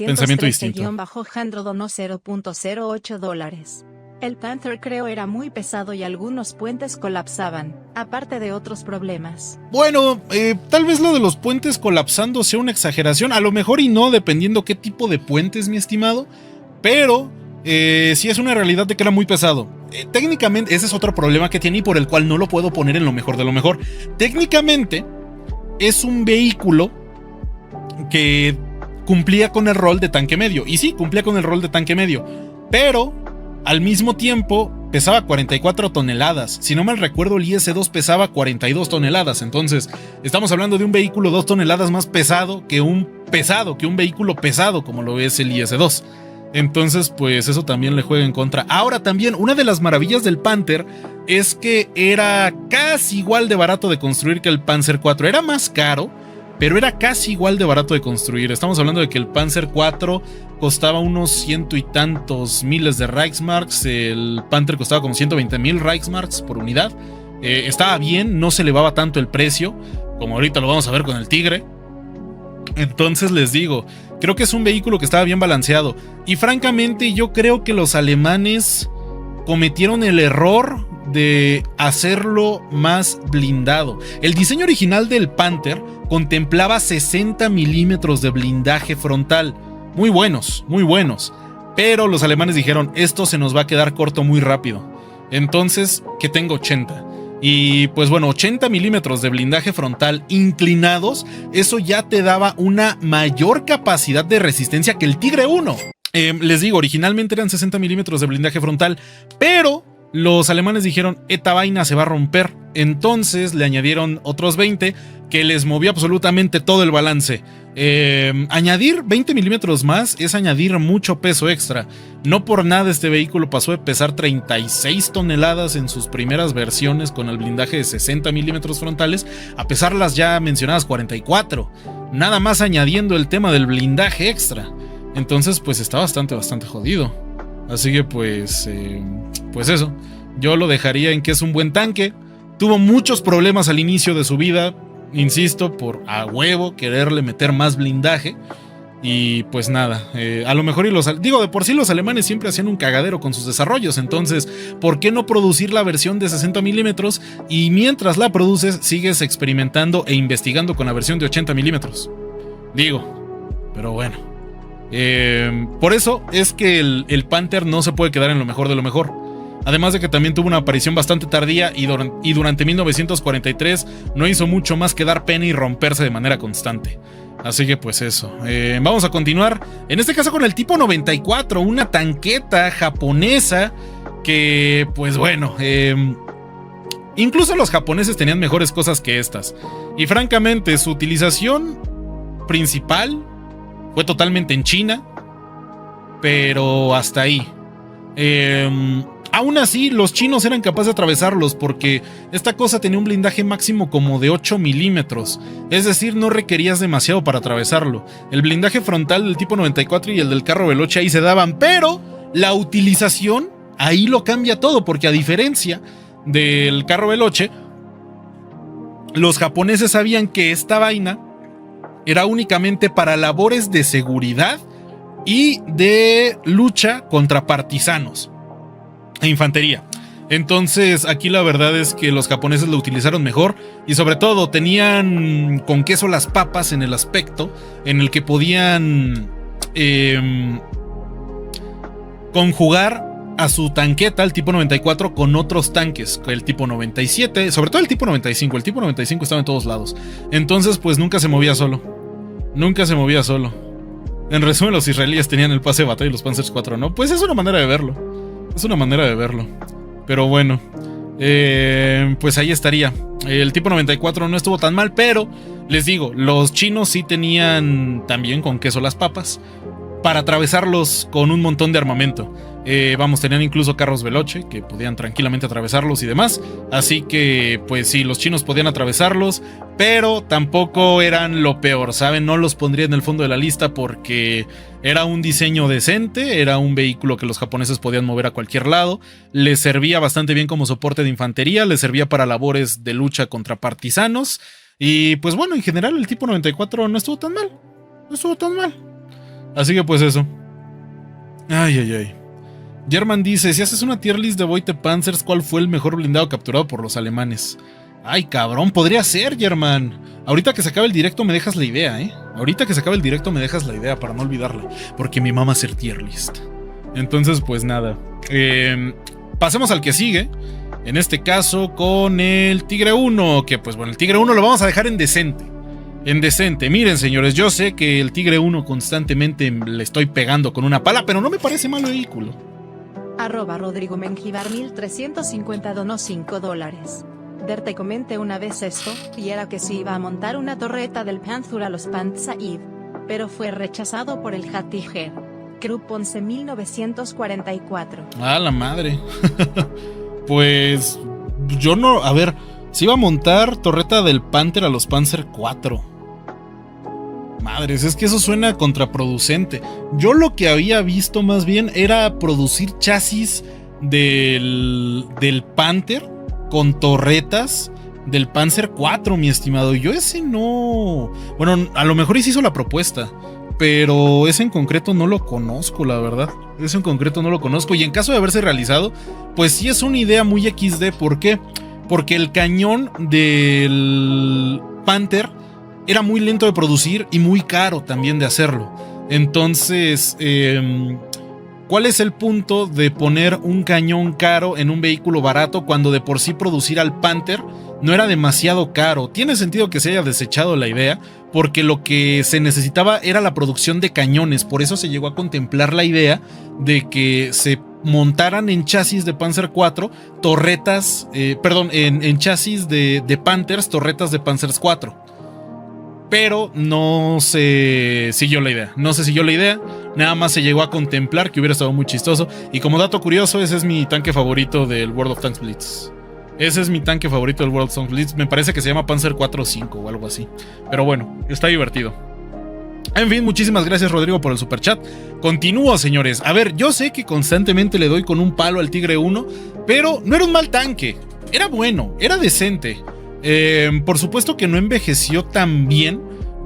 S1: pensamiento distinto.
S2: @413-Jandro donó $0.08. El Panther creo era muy pesado y algunos puentes colapsaban, aparte de otros problemas.
S1: Bueno, tal vez lo de los puentes colapsando sea una exageración, a lo mejor y no, dependiendo qué tipo de puentes, mi estimado, pero sí es una realidad de que era muy pesado. Técnicamente, ese es otro problema que tiene y por el cual no lo puedo poner en lo mejor de lo mejor. Técnicamente, es un vehículo que cumplía con el rol de tanque medio, y sí, cumplía con el rol de tanque medio, pero al mismo tiempo pesaba 44 toneladas. Si no mal recuerdo, el IS-2 pesaba 42 toneladas. Entonces, estamos hablando de un vehículo 2 toneladas más pesado que un vehículo pesado como lo es el IS-2. Entonces, pues eso también le juega en contra. Ahora también, una de las maravillas del Panther es que era casi igual de barato de construir que el Panzer IV. Era más caro, pero era casi igual de barato de construir. Estamos hablando de que el Panzer IV costaba unos ciento y tantos miles de Reichsmarks. El Panther costaba como 120,000 Reichsmarks por unidad. Estaba bien, no se elevaba tanto el precio, como ahorita lo vamos a ver con el Tigre. Entonces les digo, creo que es un vehículo que estaba bien balanceado. Y francamente yo creo que los alemanes cometieron el error de hacerlo más blindado. El diseño original del Panther contemplaba 60 milímetros de blindaje frontal. Muy buenos. Pero los alemanes dijeron, esto se nos va a quedar corto muy rápido. Entonces, que tengo 80. Y pues bueno, 80 milímetros de blindaje frontal inclinados, eso ya te daba una mayor capacidad de resistencia que el Tigre 1. Les digo, originalmente eran 60 milímetros de blindaje frontal, pero los alemanes dijeron, esta vaina se va a romper. Entonces le añadieron otros 20 que les movió absolutamente todo el balance. Añadir 20 milímetros más es añadir mucho peso extra. No por nada este vehículo pasó de pesar 36 toneladas en sus primeras versiones con el blindaje de 60 milímetros frontales a pesar las ya mencionadas 44. Nada más añadiendo el tema del blindaje extra. Entonces pues está bastante jodido. Así que pues eso. Yo lo dejaría en que es un buen tanque. Tuvo muchos problemas al inicio de su vida. Insisto, por a huevo quererle meter más blindaje. Y pues nada, a lo mejor de por sí los alemanes siempre hacían un cagadero con sus desarrollos. Entonces, ¿por qué no producir la versión de 60 milímetros? Y mientras la produces, sigues experimentando e investigando con la versión de 80 milímetros. Pero bueno. Por eso es que el Panther no se puede quedar en lo mejor de lo mejor. Además de que también tuvo una aparición bastante tardía y durante 1943 no hizo mucho más que dar pena y romperse de manera constante. Así que pues eso. Vamos a continuar. En este caso con el tipo 94, una tanqueta japonesa que pues bueno, incluso los japoneses tenían mejores cosas que estas. Y francamente su utilización principal fue totalmente en China, pero hasta ahí. Aún así, los chinos eran capaces de atravesarlos porque esta cosa tenía un blindaje máximo como de 8 milímetros. Es decir, no requerías demasiado para atravesarlo. El blindaje frontal del tipo 94 y el del carro Veloce ahí se daban, pero la utilización ahí lo cambia todo, porque a diferencia del carro Veloce, los japoneses sabían que esta vaina era únicamente para labores de seguridad y de lucha contra partisanos e infantería. Entonces aquí la verdad es que los japoneses lo utilizaron mejor y sobre todo tenían con queso las papas en el aspecto en el que podían conjugar a su tanqueta, el tipo 94, con otros tanques, el tipo 97, sobre todo el tipo 95. El tipo 95 estaba en todos lados, entonces pues nunca se movía solo. Nunca se movía solo. En resumen, los israelíes tenían el pase de batalla y los Panzers 4 no. Pues es una manera de verlo. Es una manera de verlo. Pero bueno, pues ahí estaría. El tipo 94 no estuvo tan mal, pero les digo, los chinos sí tenían también con queso las papas para atravesarlos con un montón de armamento. Tenían incluso carros Veloce que podían tranquilamente atravesarlos y demás. Así que, pues sí, los chinos podían atravesarlos, pero tampoco eran lo peor, ¿saben? No los pondría en el fondo de la lista porque era un diseño decente, era un vehículo que los japoneses podían mover a cualquier lado, les servía bastante bien como soporte de infantería, les servía para labores de lucha contra partisanos. Y pues bueno, en general el tipo 94 no estuvo tan mal. No estuvo tan mal. Así que pues eso. Ay. German dice, si haces una tier list de Voite Panzers, ¿cuál fue el mejor blindado capturado por los alemanes? Ay, cabrón, podría ser, German. Ahorita que se acabe el directo me dejas la idea, Ahorita que se acabe el directo me dejas la idea para no olvidarla. Porque mi mamá hacer tier list. Entonces, pues nada. Pasemos al que sigue. En este caso con el Tigre 1. Que pues bueno, el Tigre 1 lo vamos a dejar en decente. En decente. Miren, señores, yo sé que el Tigre 1 constantemente le estoy pegando con una pala, pero no me parece mal vehículo.
S2: @Rodrigo Menjivar 1350 donó $5. Te comenté una vez esto, y era que se iba a montar una torreta del Panzer a los Panzer, pero fue rechazado por el Hatiger. Krupp 11.944.
S1: ¡Ah, la madre! Pues yo no... A ver, se iba a montar torreta del Panther a los Panzer 4. Madres, es que eso suena contraproducente. Yo lo que había visto más bien era producir chasis del Panther con torretas del Panzer 4, mi estimado. Yo ese no... Bueno, a lo mejor sí se hizo la propuesta, pero ese en concreto no lo conozco, la verdad. Ese en concreto no lo conozco. Y en caso de haberse realizado, pues sí es una idea muy XD. ¿Por qué? Porque el cañón del Panther era muy lento de producir y muy caro también de hacerlo. Entonces, ¿cuál es el punto de poner un cañón caro en un vehículo barato cuando de por sí producir al Panther no era demasiado caro? Tiene sentido que se haya desechado la idea, porque lo que se necesitaba era la producción de cañones. Por eso se llegó a contemplar la idea de que se montaran en chasis de Panzer 4 torretas, en chasis de Panthers, torretas de Panzer 4. Pero no se siguió la idea. Nada más se llegó a contemplar, que hubiera estado muy chistoso. Y como dato curioso, ese es mi tanque favorito del World of Tanks Blitz. Me parece que se llama Panzer 4.5 o algo así. Pero bueno, está divertido. En fin, muchísimas gracias, Rodrigo, por el superchat. Continúo, señores. A ver, yo sé que constantemente le doy con un palo al Tigre 1, pero no era un mal tanque. Era bueno, era decente. Por supuesto que no envejeció tan bien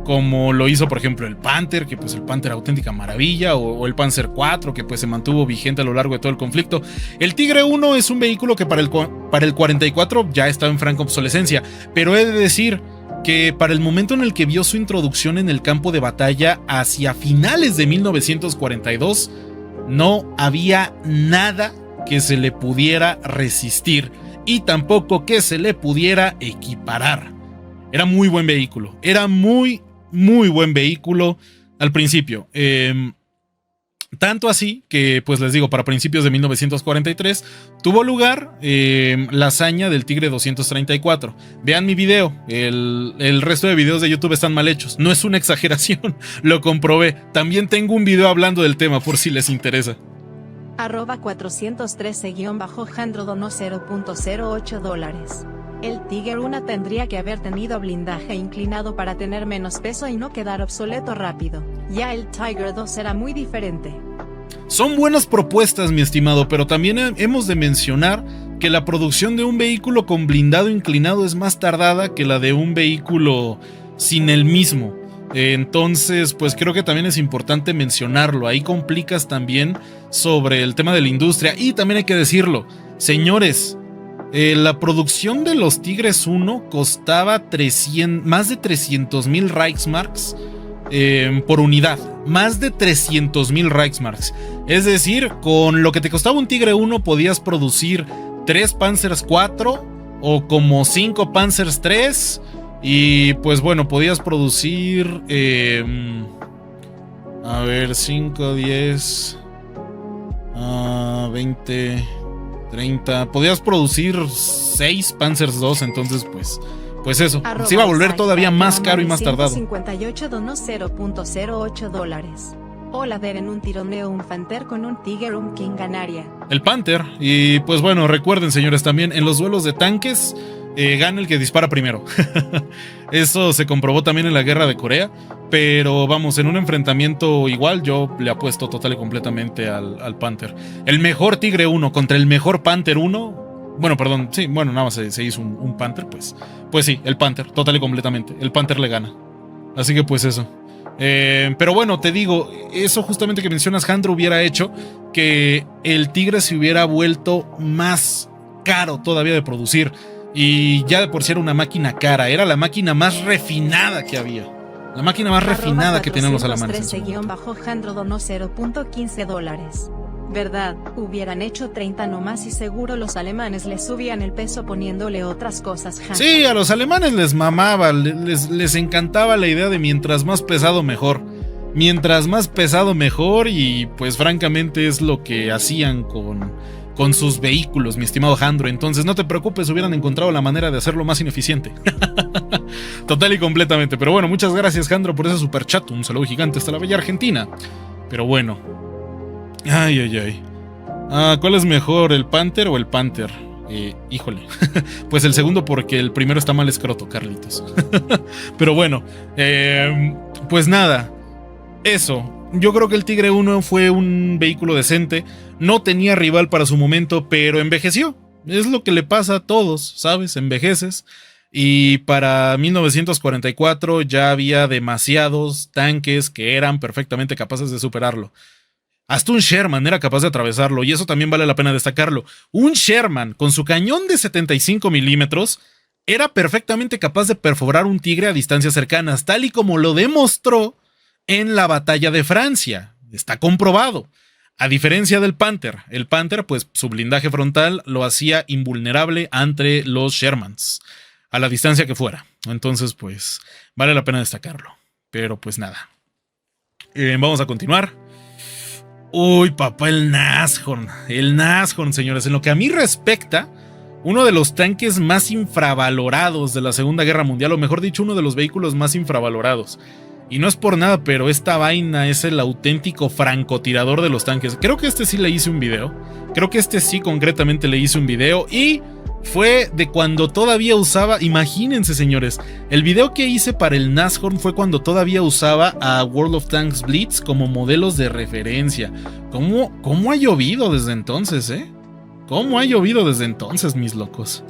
S1: como lo hizo, por ejemplo, el Panther, que pues el Panther auténtica maravilla, o el Panzer 4, que pues se mantuvo vigente a lo largo de todo el conflicto. El Tigre 1 es un vehículo que para el 44 ya estaba en franca obsolescencia, pero he de decir que para el momento en el que vio su introducción en el campo de batalla hacia finales de 1942, no había nada que se le pudiera resistir. Y tampoco que se le pudiera equiparar. Era muy buen vehículo. Era muy buen vehículo al principio. Tanto así que, pues les digo, para principios de 1943 tuvo lugar la hazaña del Tigre 234. Vean mi video. El resto de videos de YouTube están mal hechos. No es una exageración. Lo comprobé. También tengo un video hablando del tema por si les interesa.
S2: @413-Jandro donó $0.08. El Tiger 1 tendría que haber tenido blindaje inclinado para tener menos peso y no quedar obsoleto rápido. Ya el Tiger 2 era muy diferente.
S1: Son buenas propuestas, mi estimado, pero también hemos de mencionar que la producción de un vehículo con blindado inclinado es más tardada que la de un vehículo sin el mismo. Entonces, pues creo que también es importante mencionarlo. Ahí complicas también sobre el tema de la industria. Y también hay que decirlo, señores, la producción de los Tigres 1 costaba más de 300,000 Reichsmarks por unidad. Más de 300,000 Reichsmarks. Es decir, con lo que te costaba un Tigre 1 podías producir 3 Panzers 4 o como 5 Panzers 3. Y pues bueno, podías producir... a ver, 5, 10, 20, 30... Podías producir 6 Panzers II, entonces pues eso. Se iba a volver todavía más caro y más tardado.
S2: 58 donó $0.08. Hola, deben un tironeo, un Panther con un Tiger, un King ganaría.
S1: El Panther. Y pues bueno, recuerden, señores, también en los duelos de tanques gana el que dispara primero. Eso se comprobó también en la guerra de Corea. Pero vamos, en un enfrentamiento igual yo le apuesto total y completamente al Panther. El mejor Tigre 1 contra el mejor Panther 1. Bueno, perdón, sí, bueno, nada más se hizo un Panther, pues sí, el Panther, total y completamente. El Panther le gana. Así que pues eso. Pero bueno, te digo, eso justamente que mencionas, Jandro, hubiera hecho que el Tigre se hubiera vuelto más caro todavía de producir. Y ya de por sí era una máquina cara, era la máquina más refinada que había. La máquina más refinada que tenían los alemanes.
S2: Jandro donó $0.15. ¿Verdad? Hubieran hecho 30 nomás y seguro los alemanes les subían el peso poniéndole otras cosas.
S1: Sí, a los alemanes les mamaba, les encantaba la idea de mientras más pesado mejor. Mientras más pesado mejor, y pues francamente es lo que hacían con sus vehículos, mi estimado Jandro. Entonces no te preocupes, hubieran encontrado la manera de hacerlo más ineficiente. Total y completamente. Pero bueno, muchas gracias, Jandro, por ese super chat. Un saludo gigante hasta la bella Argentina. Pero bueno. Ay. ¿Cuál es mejor, el Panther o el Panther? Híjole. Pues el segundo, porque el primero está mal escroto, Carlitos. Pero bueno, pues nada. Eso. Yo creo que el Tigre 1 fue un vehículo decente. No tenía rival para su momento, pero envejeció. Es lo que le pasa a todos, ¿sabes? Envejeces. Y para 1944 ya había demasiados tanques que eran perfectamente capaces de superarlo. Hasta un Sherman era capaz de atravesarlo, y eso también vale la pena destacarlo. Un Sherman con su cañón de 75 milímetros era perfectamente capaz de perforar un Tigre a distancias cercanas, tal y como lo demostró en la batalla de Francia. Está comprobado. A diferencia del Panther, el Panther, pues su blindaje frontal lo hacía invulnerable ante los Shermans, a la distancia que fuera. Entonces, pues, vale la pena destacarlo. Pero pues nada. Vamos a continuar. Uy, papá, el Nashorn. El Nashorn, señores. En lo que a mí respecta, uno de los tanques más infravalorados de la Segunda Guerra Mundial, o mejor dicho, uno de los vehículos más infravalorados. Y no es por nada, pero esta vaina es el auténtico francotirador de los tanques. Creo que este sí le hice un video. Creo que este sí concretamente le hice un video. Y fue de cuando todavía usaba... Imagínense, señores. El video que hice para el Nashorn fue cuando todavía usaba a World of Tanks Blitz como modelos de referencia. ¿Cómo ha llovido desde entonces, eh? ¿Cómo ha llovido desde entonces, mis locos?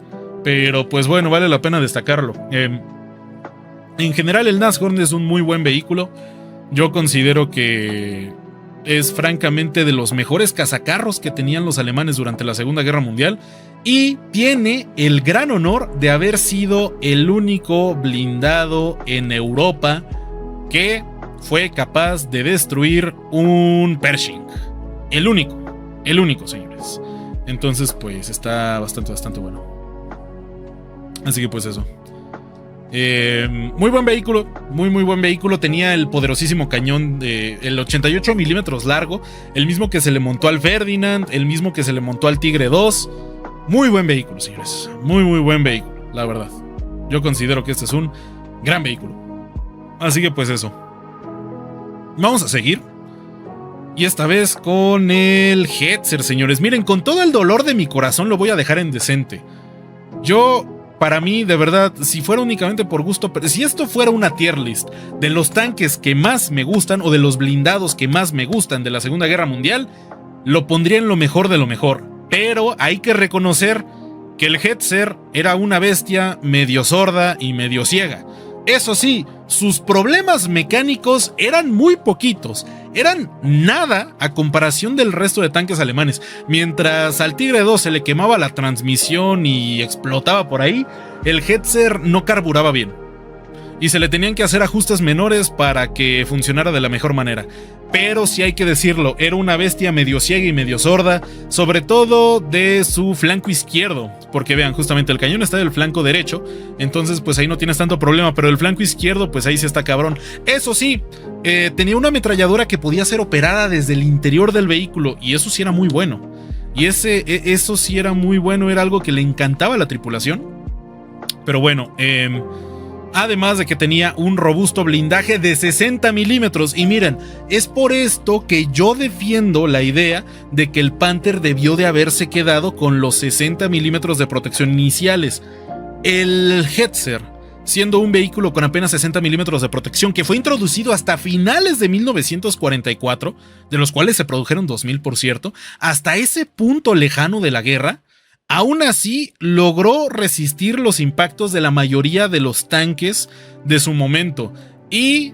S1: Pero pues bueno, vale la pena destacarlo. En general, el Nashorn es un muy buen vehículo. Yo considero que es francamente de los mejores cazacarros que tenían los alemanes durante la Segunda Guerra Mundial. Y tiene el gran honor de haber sido el único blindado en Europa que fue capaz de destruir un Pershing. El único, señores. Entonces, pues está bastante bueno. Así que pues eso. Muy buen vehículo, muy buen vehículo. Tenía el poderosísimo cañón de el 88 milímetros largo, el mismo que se le montó al Ferdinand, el mismo que se le montó al Tigre 2. Muy buen vehículo, señores. Muy buen vehículo, la verdad. Yo considero que este es un gran vehículo. Así que pues eso. Vamos a seguir. Y esta vez con el Hetzer, señores. Miren, con todo el dolor de mi corazón lo voy a dejar en decente. Para mí, de verdad, si fuera únicamente por gusto, pero si esto fuera una tier list de los tanques que más me gustan o de los blindados que más me gustan de la Segunda Guerra Mundial, lo pondría en lo mejor de lo mejor. Pero hay que reconocer que el Hetzer era una bestia medio sorda y medio ciega. Eso sí, sus problemas mecánicos eran muy poquitos, eran nada a comparación del resto de tanques alemanes. Mientras al Tigre 2 se le quemaba la transmisión y explotaba por ahí, el Hetzer no carburaba bien. Y se le tenían que hacer ajustes menores para que funcionara de la mejor manera. Pero sí hay que decirlo, era una bestia medio ciega y medio sorda, sobre todo de su flanco izquierdo. porque vean, justamente el cañón está del flanco derecho, entonces pues ahí no tienes tanto problema, pero el flanco izquierdo pues ahí sí está cabrón. Eso sí, tenía una ametralladora que podía ser operada desde el interior del vehículo, y eso sí era muy bueno. Y eso sí era muy bueno, era algo que le encantaba a la tripulación. Pero bueno, además de que tenía un robusto blindaje de 60 milímetros. Y miren, es por esto que yo defiendo la idea de que el Panther debió de haberse quedado con los 60 milímetros de protección iniciales. El Hetzer, siendo un vehículo con apenas 60 milímetros de protección, que fue introducido hasta finales de 1944, de los cuales se produjeron 2000 por cierto, hasta ese punto lejano de la guerra, aún así logró resistir los impactos de la mayoría de los tanques de su momento, y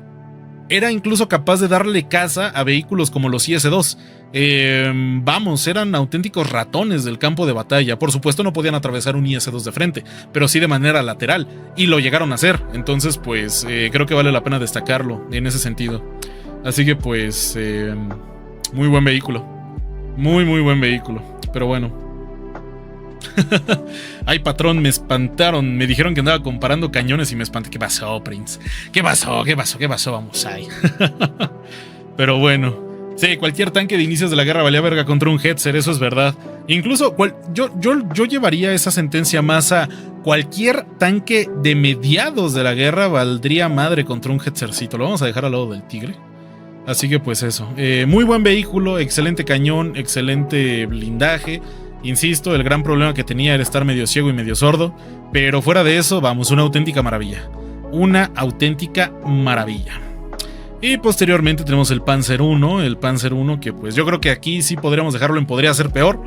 S1: era incluso capaz de darle caza a vehículos como los IS-2. Vamos, eran auténticos ratones del campo de batalla. Por supuesto no podían atravesar un IS-2 de frente, pero sí de manera lateral, y lo llegaron a hacer. Entonces pues creo que vale la pena destacarlo en ese sentido. Así que pues muy buen vehículo, muy buen vehículo. Pero bueno, ay, patrón, me espantaron. Me dijeron que andaba comparando cañones y me espanté. ¿Qué pasó, Prince? ¿Qué pasó? Vamos ahí. Pero bueno, sí, cualquier tanque de inicios de la guerra valía verga contra un Hetzer, eso es verdad. Incluso yo llevaría esa sentencia más a cualquier tanque de mediados de la guerra valdría madre contra un Hetzercito. Lo vamos a dejar al lado del Tigre. Así que pues eso, muy buen vehículo, excelente cañón, excelente blindaje. Insisto, el gran problema que tenía era estar medio ciego y medio sordo, pero fuera de eso, vamos, una auténtica maravilla. Una auténtica maravilla. Y posteriormente tenemos el Panzer I, que pues yo creo que aquí sí podríamos dejarlo en podría ser peor.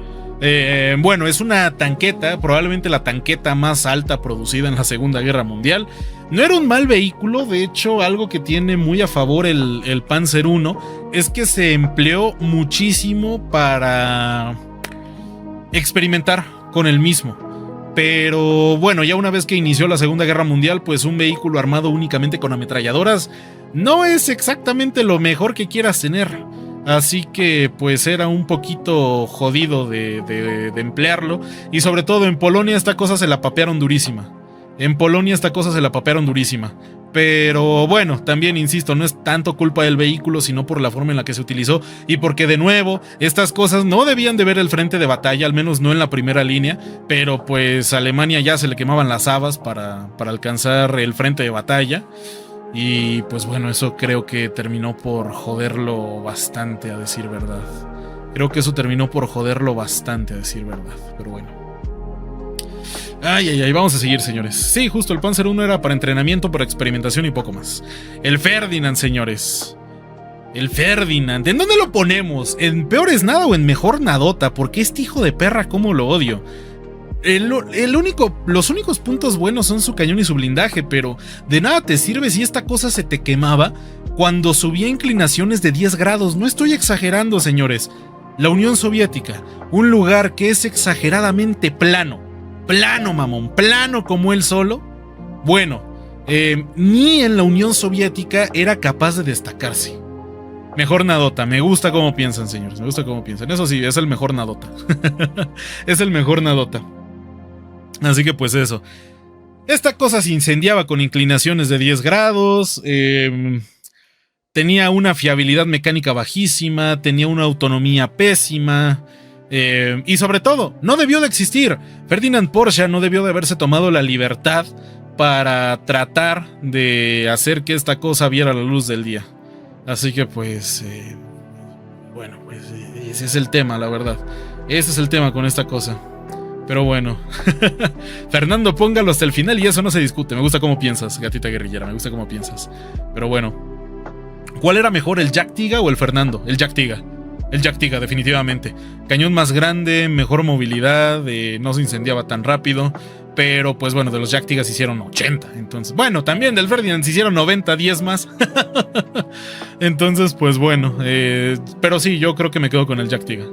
S1: Bueno, es una tanqueta, probablemente la tanqueta más alta producida en la Segunda Guerra Mundial. No era un mal vehículo, de hecho algo que tiene muy a favor el Panzer I es que se empleó muchísimo para experimentar con el mismo. Pero bueno, ya una vez que inició la Segunda Guerra Mundial, pues un vehículo armado únicamente con ametralladoras no es exactamente lo mejor que quieras tener. Así que pues era un poquito jodido de emplearlo. Y sobre todo en Polonia esta cosa se la papearon durísima. Pero bueno, también insisto, no es tanto culpa del vehículo, sino por la forma en la que se utilizó. Y porque de nuevo, estas cosas no debían de ver el frente de batalla, al menos no en la primera línea. Pero pues a Alemania ya se le quemaban las habas para alcanzar el frente de batalla. Y pues bueno, eso creo que terminó por joderlo bastante, a decir verdad. Pero bueno. Ay, vamos a seguir, señores. Sí, justo, el Panzer I era para entrenamiento, para experimentación y poco más. El Ferdinand, señores. El Ferdinand. ¿En dónde lo ponemos? ¿En peor es nada o en mejor nadota? Porque este hijo de perra, cómo lo odio. Los únicos puntos buenos son su cañón y su blindaje, pero de nada te sirve si esta cosa se te quemaba cuando subía inclinaciones de 10 grados. No estoy exagerando, señores. La Unión Soviética, un lugar que es exageradamente plano, mamón, plano como él solo. Bueno, ni en la Unión Soviética era capaz de destacarse. Mejor nadota, me gusta cómo piensan, señores, me gusta cómo piensan. Eso sí, es el mejor nadota. Es el mejor nadota. Así que pues eso. Esta cosa se incendiaba con inclinaciones de 10 grados. Tenía una fiabilidad mecánica bajísima. Tenía una autonomía pésima. Y sobre todo, no debió de existir. Ferdinand Porsche no debió de haberse tomado la libertad para tratar de hacer que esta cosa viera la luz del día. Así que pues... bueno, pues ese es el tema, la verdad. Ese es el tema con esta cosa. Pero bueno. Fernando, póngalo hasta el final y eso no se discute. Me gusta cómo piensas, gatita guerrillera. Me gusta cómo piensas. Pero bueno. ¿Cuál era mejor, el Jack Tiga o el Fernando? El Jack Tiga. El Jack Tiga, definitivamente. Cañón más grande, mejor movilidad, no se incendiaba tan rápido. Pero pues bueno, de los Jack Tigas se hicieron 80. Entonces, bueno, también del Ferdinand se hicieron 90, 10 más. Entonces, pues bueno. Pero sí, yo creo que me quedo con el Jack Tiga.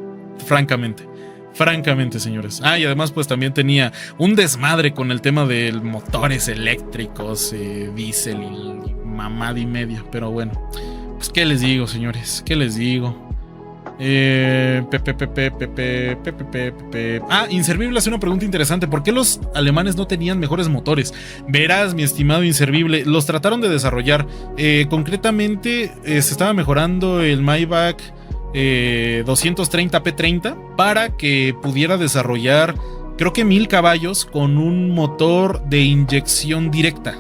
S1: Francamente, señores. Y además pues también tenía un desmadre con el tema de motores eléctricos, diésel y mamada y media. Pero bueno, pues qué les digo, señores, qué les digo. Inservible hace una pregunta interesante. ¿Por qué los alemanes no tenían mejores motores? Verás, mi estimado Inservible, los trataron de desarrollar. Concretamente, se estaba mejorando el Maybach 230 P30 para que pudiera desarrollar, creo que 1000 caballos con un motor de inyección directa.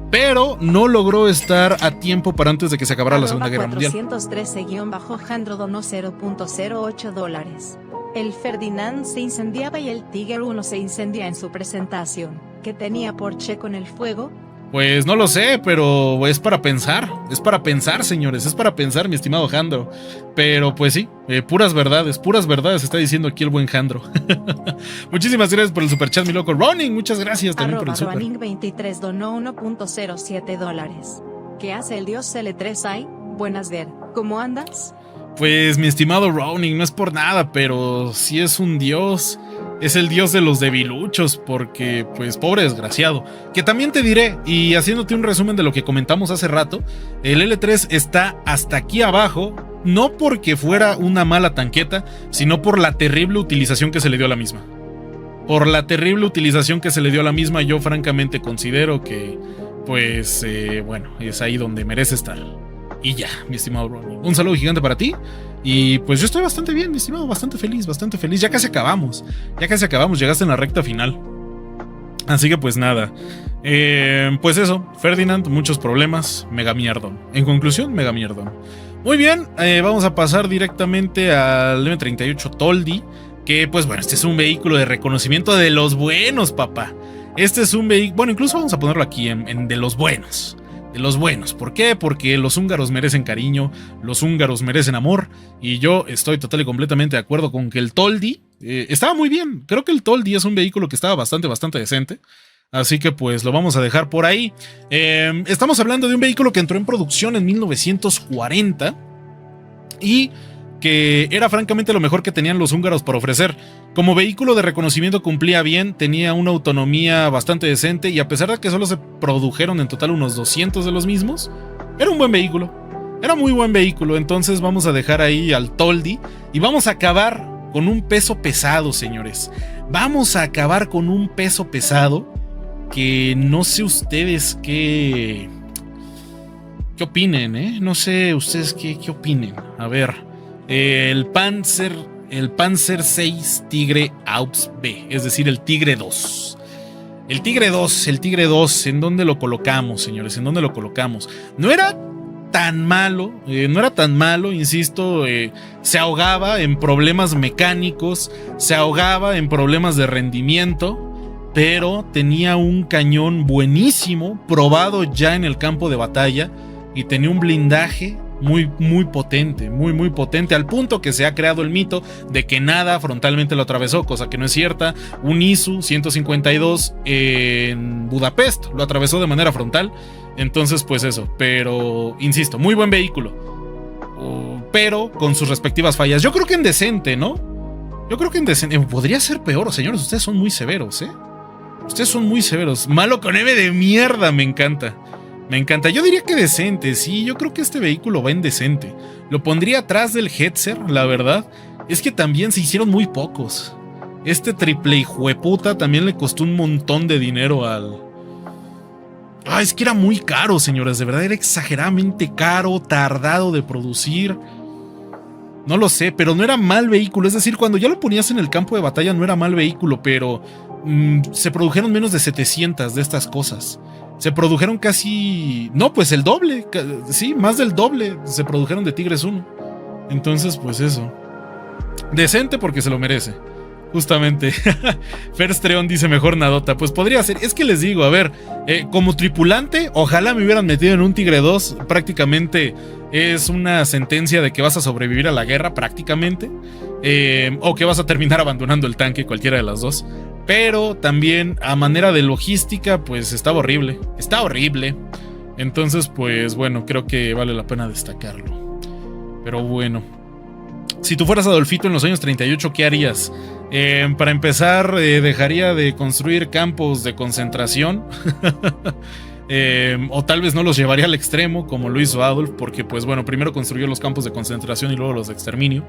S1: Pero no logró estar a tiempo para antes de que se acabara la Segunda Guerra Mundial.
S2: 413-Jandro donó $0.08. El Ferdinand se incendiaba y el Tiger 1 se incendia en su presentación. ¿Qué tenía Porsche con el fuego?
S1: Pues no lo sé, pero es para pensar. Es para pensar, señores. Es para pensar, mi estimado Jandro. Pero pues sí, puras verdades está diciendo aquí el buen Jandro. Muchísimas gracias por el superchat, mi loco Ronin. Muchas gracias también por el super.
S2: Ronin 23 donó $1.07. ¿Qué hace el dios L3i? Buenas ver, ¿cómo andas?
S1: Pues mi estimado Ronin, no es por nada, pero sí es un dios. Es el dios de los debiluchos, porque, pues, pobre desgraciado. Que también te diré, y haciéndote un resumen de lo que comentamos hace rato, el L3 está hasta aquí abajo, no porque fuera una mala tanqueta, sino por la terrible utilización que se le dio a la misma. Por la terrible utilización que se le dio a la misma, yo francamente considero que, pues, bueno, es ahí donde merece estar. Y ya, mi estimado Ronnie. Un saludo gigante para ti. Y pues yo estoy bastante bien, mi estimado, bastante feliz. Ya casi acabamos, llegaste en la recta final. Así que pues nada. Pues eso, Ferdinand, muchos problemas, mega mierdón. En conclusión, mega mierdón. Muy bien, vamos a pasar directamente al M38 Toldi. Que pues bueno, este es un vehículo de reconocimiento de los buenos, papá. Este es un vehículo, bueno, incluso vamos a ponerlo aquí en de los buenos. De los buenos. ¿Por qué? Porque los húngaros merecen cariño, los húngaros merecen amor, y yo estoy total y completamente de acuerdo con que el Toldi estaba muy bien. Creo que el Toldi es un vehículo que estaba bastante decente. Así que pues lo vamos a dejar por ahí. Estamos hablando de un vehículo que entró en producción en 1940 y que era francamente lo mejor que tenían los húngaros para ofrecer. Como vehículo de reconocimiento cumplía bien, tenía una autonomía bastante decente, y a pesar de que solo se produjeron en total unos 200 de los mismos, era un buen vehículo. Era muy buen vehículo. Entonces vamos a dejar ahí al Toldi y vamos a acabar con un peso pesado, señores. Vamos a acabar con un peso pesado que no sé ustedes qué opinen, ¿eh? No sé ustedes qué opinen. A ver, el Panzer 6 Tigre Ausf B, es decir, el Tigre 2. El Tigre 2, ¿en dónde lo colocamos, señores? ¿En dónde lo colocamos? No era tan malo, insisto, se ahogaba en problemas mecánicos, se ahogaba en problemas de rendimiento, pero tenía un cañón buenísimo, probado ya en el campo de batalla, y tenía un blindaje muy potente, muy potente, al punto que se ha creado el mito de que nada frontalmente lo atravesó, cosa que no es cierta. Un ISU 152 en Budapest lo atravesó de manera frontal. Entonces pues eso, pero insisto, muy buen vehículo, pero con sus respectivas fallas. Yo creo que en decente, ¿no? Yo creo que en decente. Podría ser peor, señores, ustedes son muy severos, ustedes son muy severos. Malo con M de mierda, me encanta. Yo diría que decente, sí, yo creo que este vehículo va en decente. Lo pondría atrás del Hetzer, la verdad. Es que también se hicieron muy pocos. Este triple hijueputa también le costó un montón de dinero al... es que era muy caro, señores, de verdad era exageradamente caro, tardado de producir. No lo sé, pero no era mal vehículo. Es decir, cuando ya lo ponías en el campo de batalla no era mal vehículo, pero se produjeron menos de 700 de estas cosas. Se produjeron casi... No, pues el doble. Sí, más del doble se produjeron de Tigres 1. Entonces, pues eso. Decente porque se lo merece. Justamente. Ferstreon dice mejor nadota. Pues podría ser. Es que les digo, a ver, como tripulante, ojalá me hubieran metido en un Tigre 2. Prácticamente es una sentencia de que vas a sobrevivir a la guerra, prácticamente. O que vas a terminar abandonando el tanque, cualquiera de las dos. Pero también a manera de logística, pues estaba horrible. Está horrible. Entonces, pues bueno, creo que vale la pena destacarlo. Pero bueno. Si tú fueras Adolfito en los años 38, ¿qué harías? Para empezar, dejaría de construir campos de concentración. O tal vez no los llevaría al extremo como lo hizo Adolf, porque pues bueno, primero construyó los campos de concentración y luego los de exterminio.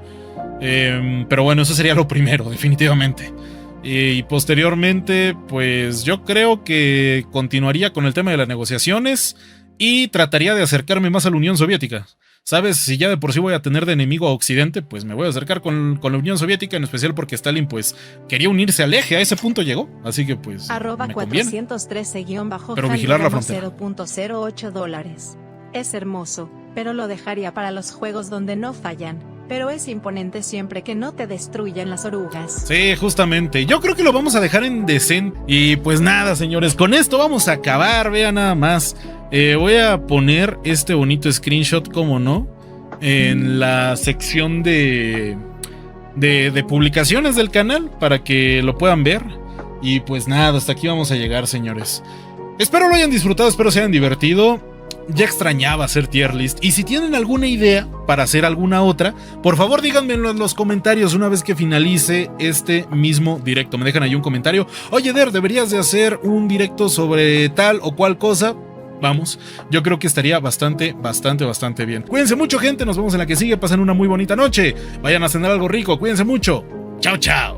S1: Pero bueno, eso sería lo primero, definitivamente. Y posteriormente, pues yo creo que continuaría con el tema de las negociaciones y trataría de acercarme más a la Unión Soviética. ¿Sabes? Si ya de por sí voy a tener de enemigo a Occidente, pues me voy a acercar con la Unión Soviética, en especial porque Stalin pues quería unirse al eje, a ese punto llegó, así que pues
S2: Arroba
S1: me conviene.
S2: 413-
S1: Pero vigilar la frontera.
S2: $0.08. Es hermoso, pero lo dejaría para los juegos donde no fallan. Pero es imponente siempre que no te destruyan las orugas.
S1: Sí, justamente. Yo creo que lo vamos a dejar en decente. Y pues nada, señores, con esto vamos a acabar. Vean nada más. Voy a poner este bonito screenshot, como no, en la sección de publicaciones del canal para que lo puedan ver. Y pues nada, hasta aquí vamos a llegar, señores. Espero lo hayan disfrutado, espero se hayan divertido. Ya extrañaba hacer tier list. Y si tienen alguna idea para hacer alguna otra, por favor díganmelo en los comentarios una vez que finalice este mismo directo. Me dejan ahí un comentario. Oye, Der, deberías de hacer un directo sobre tal o cual cosa. Vamos, yo creo que estaría bastante bien. Cuídense mucho, gente. Nos vemos en la que sigue. Pasen una muy bonita noche. Vayan a cenar algo rico. Cuídense mucho. Chao, chao.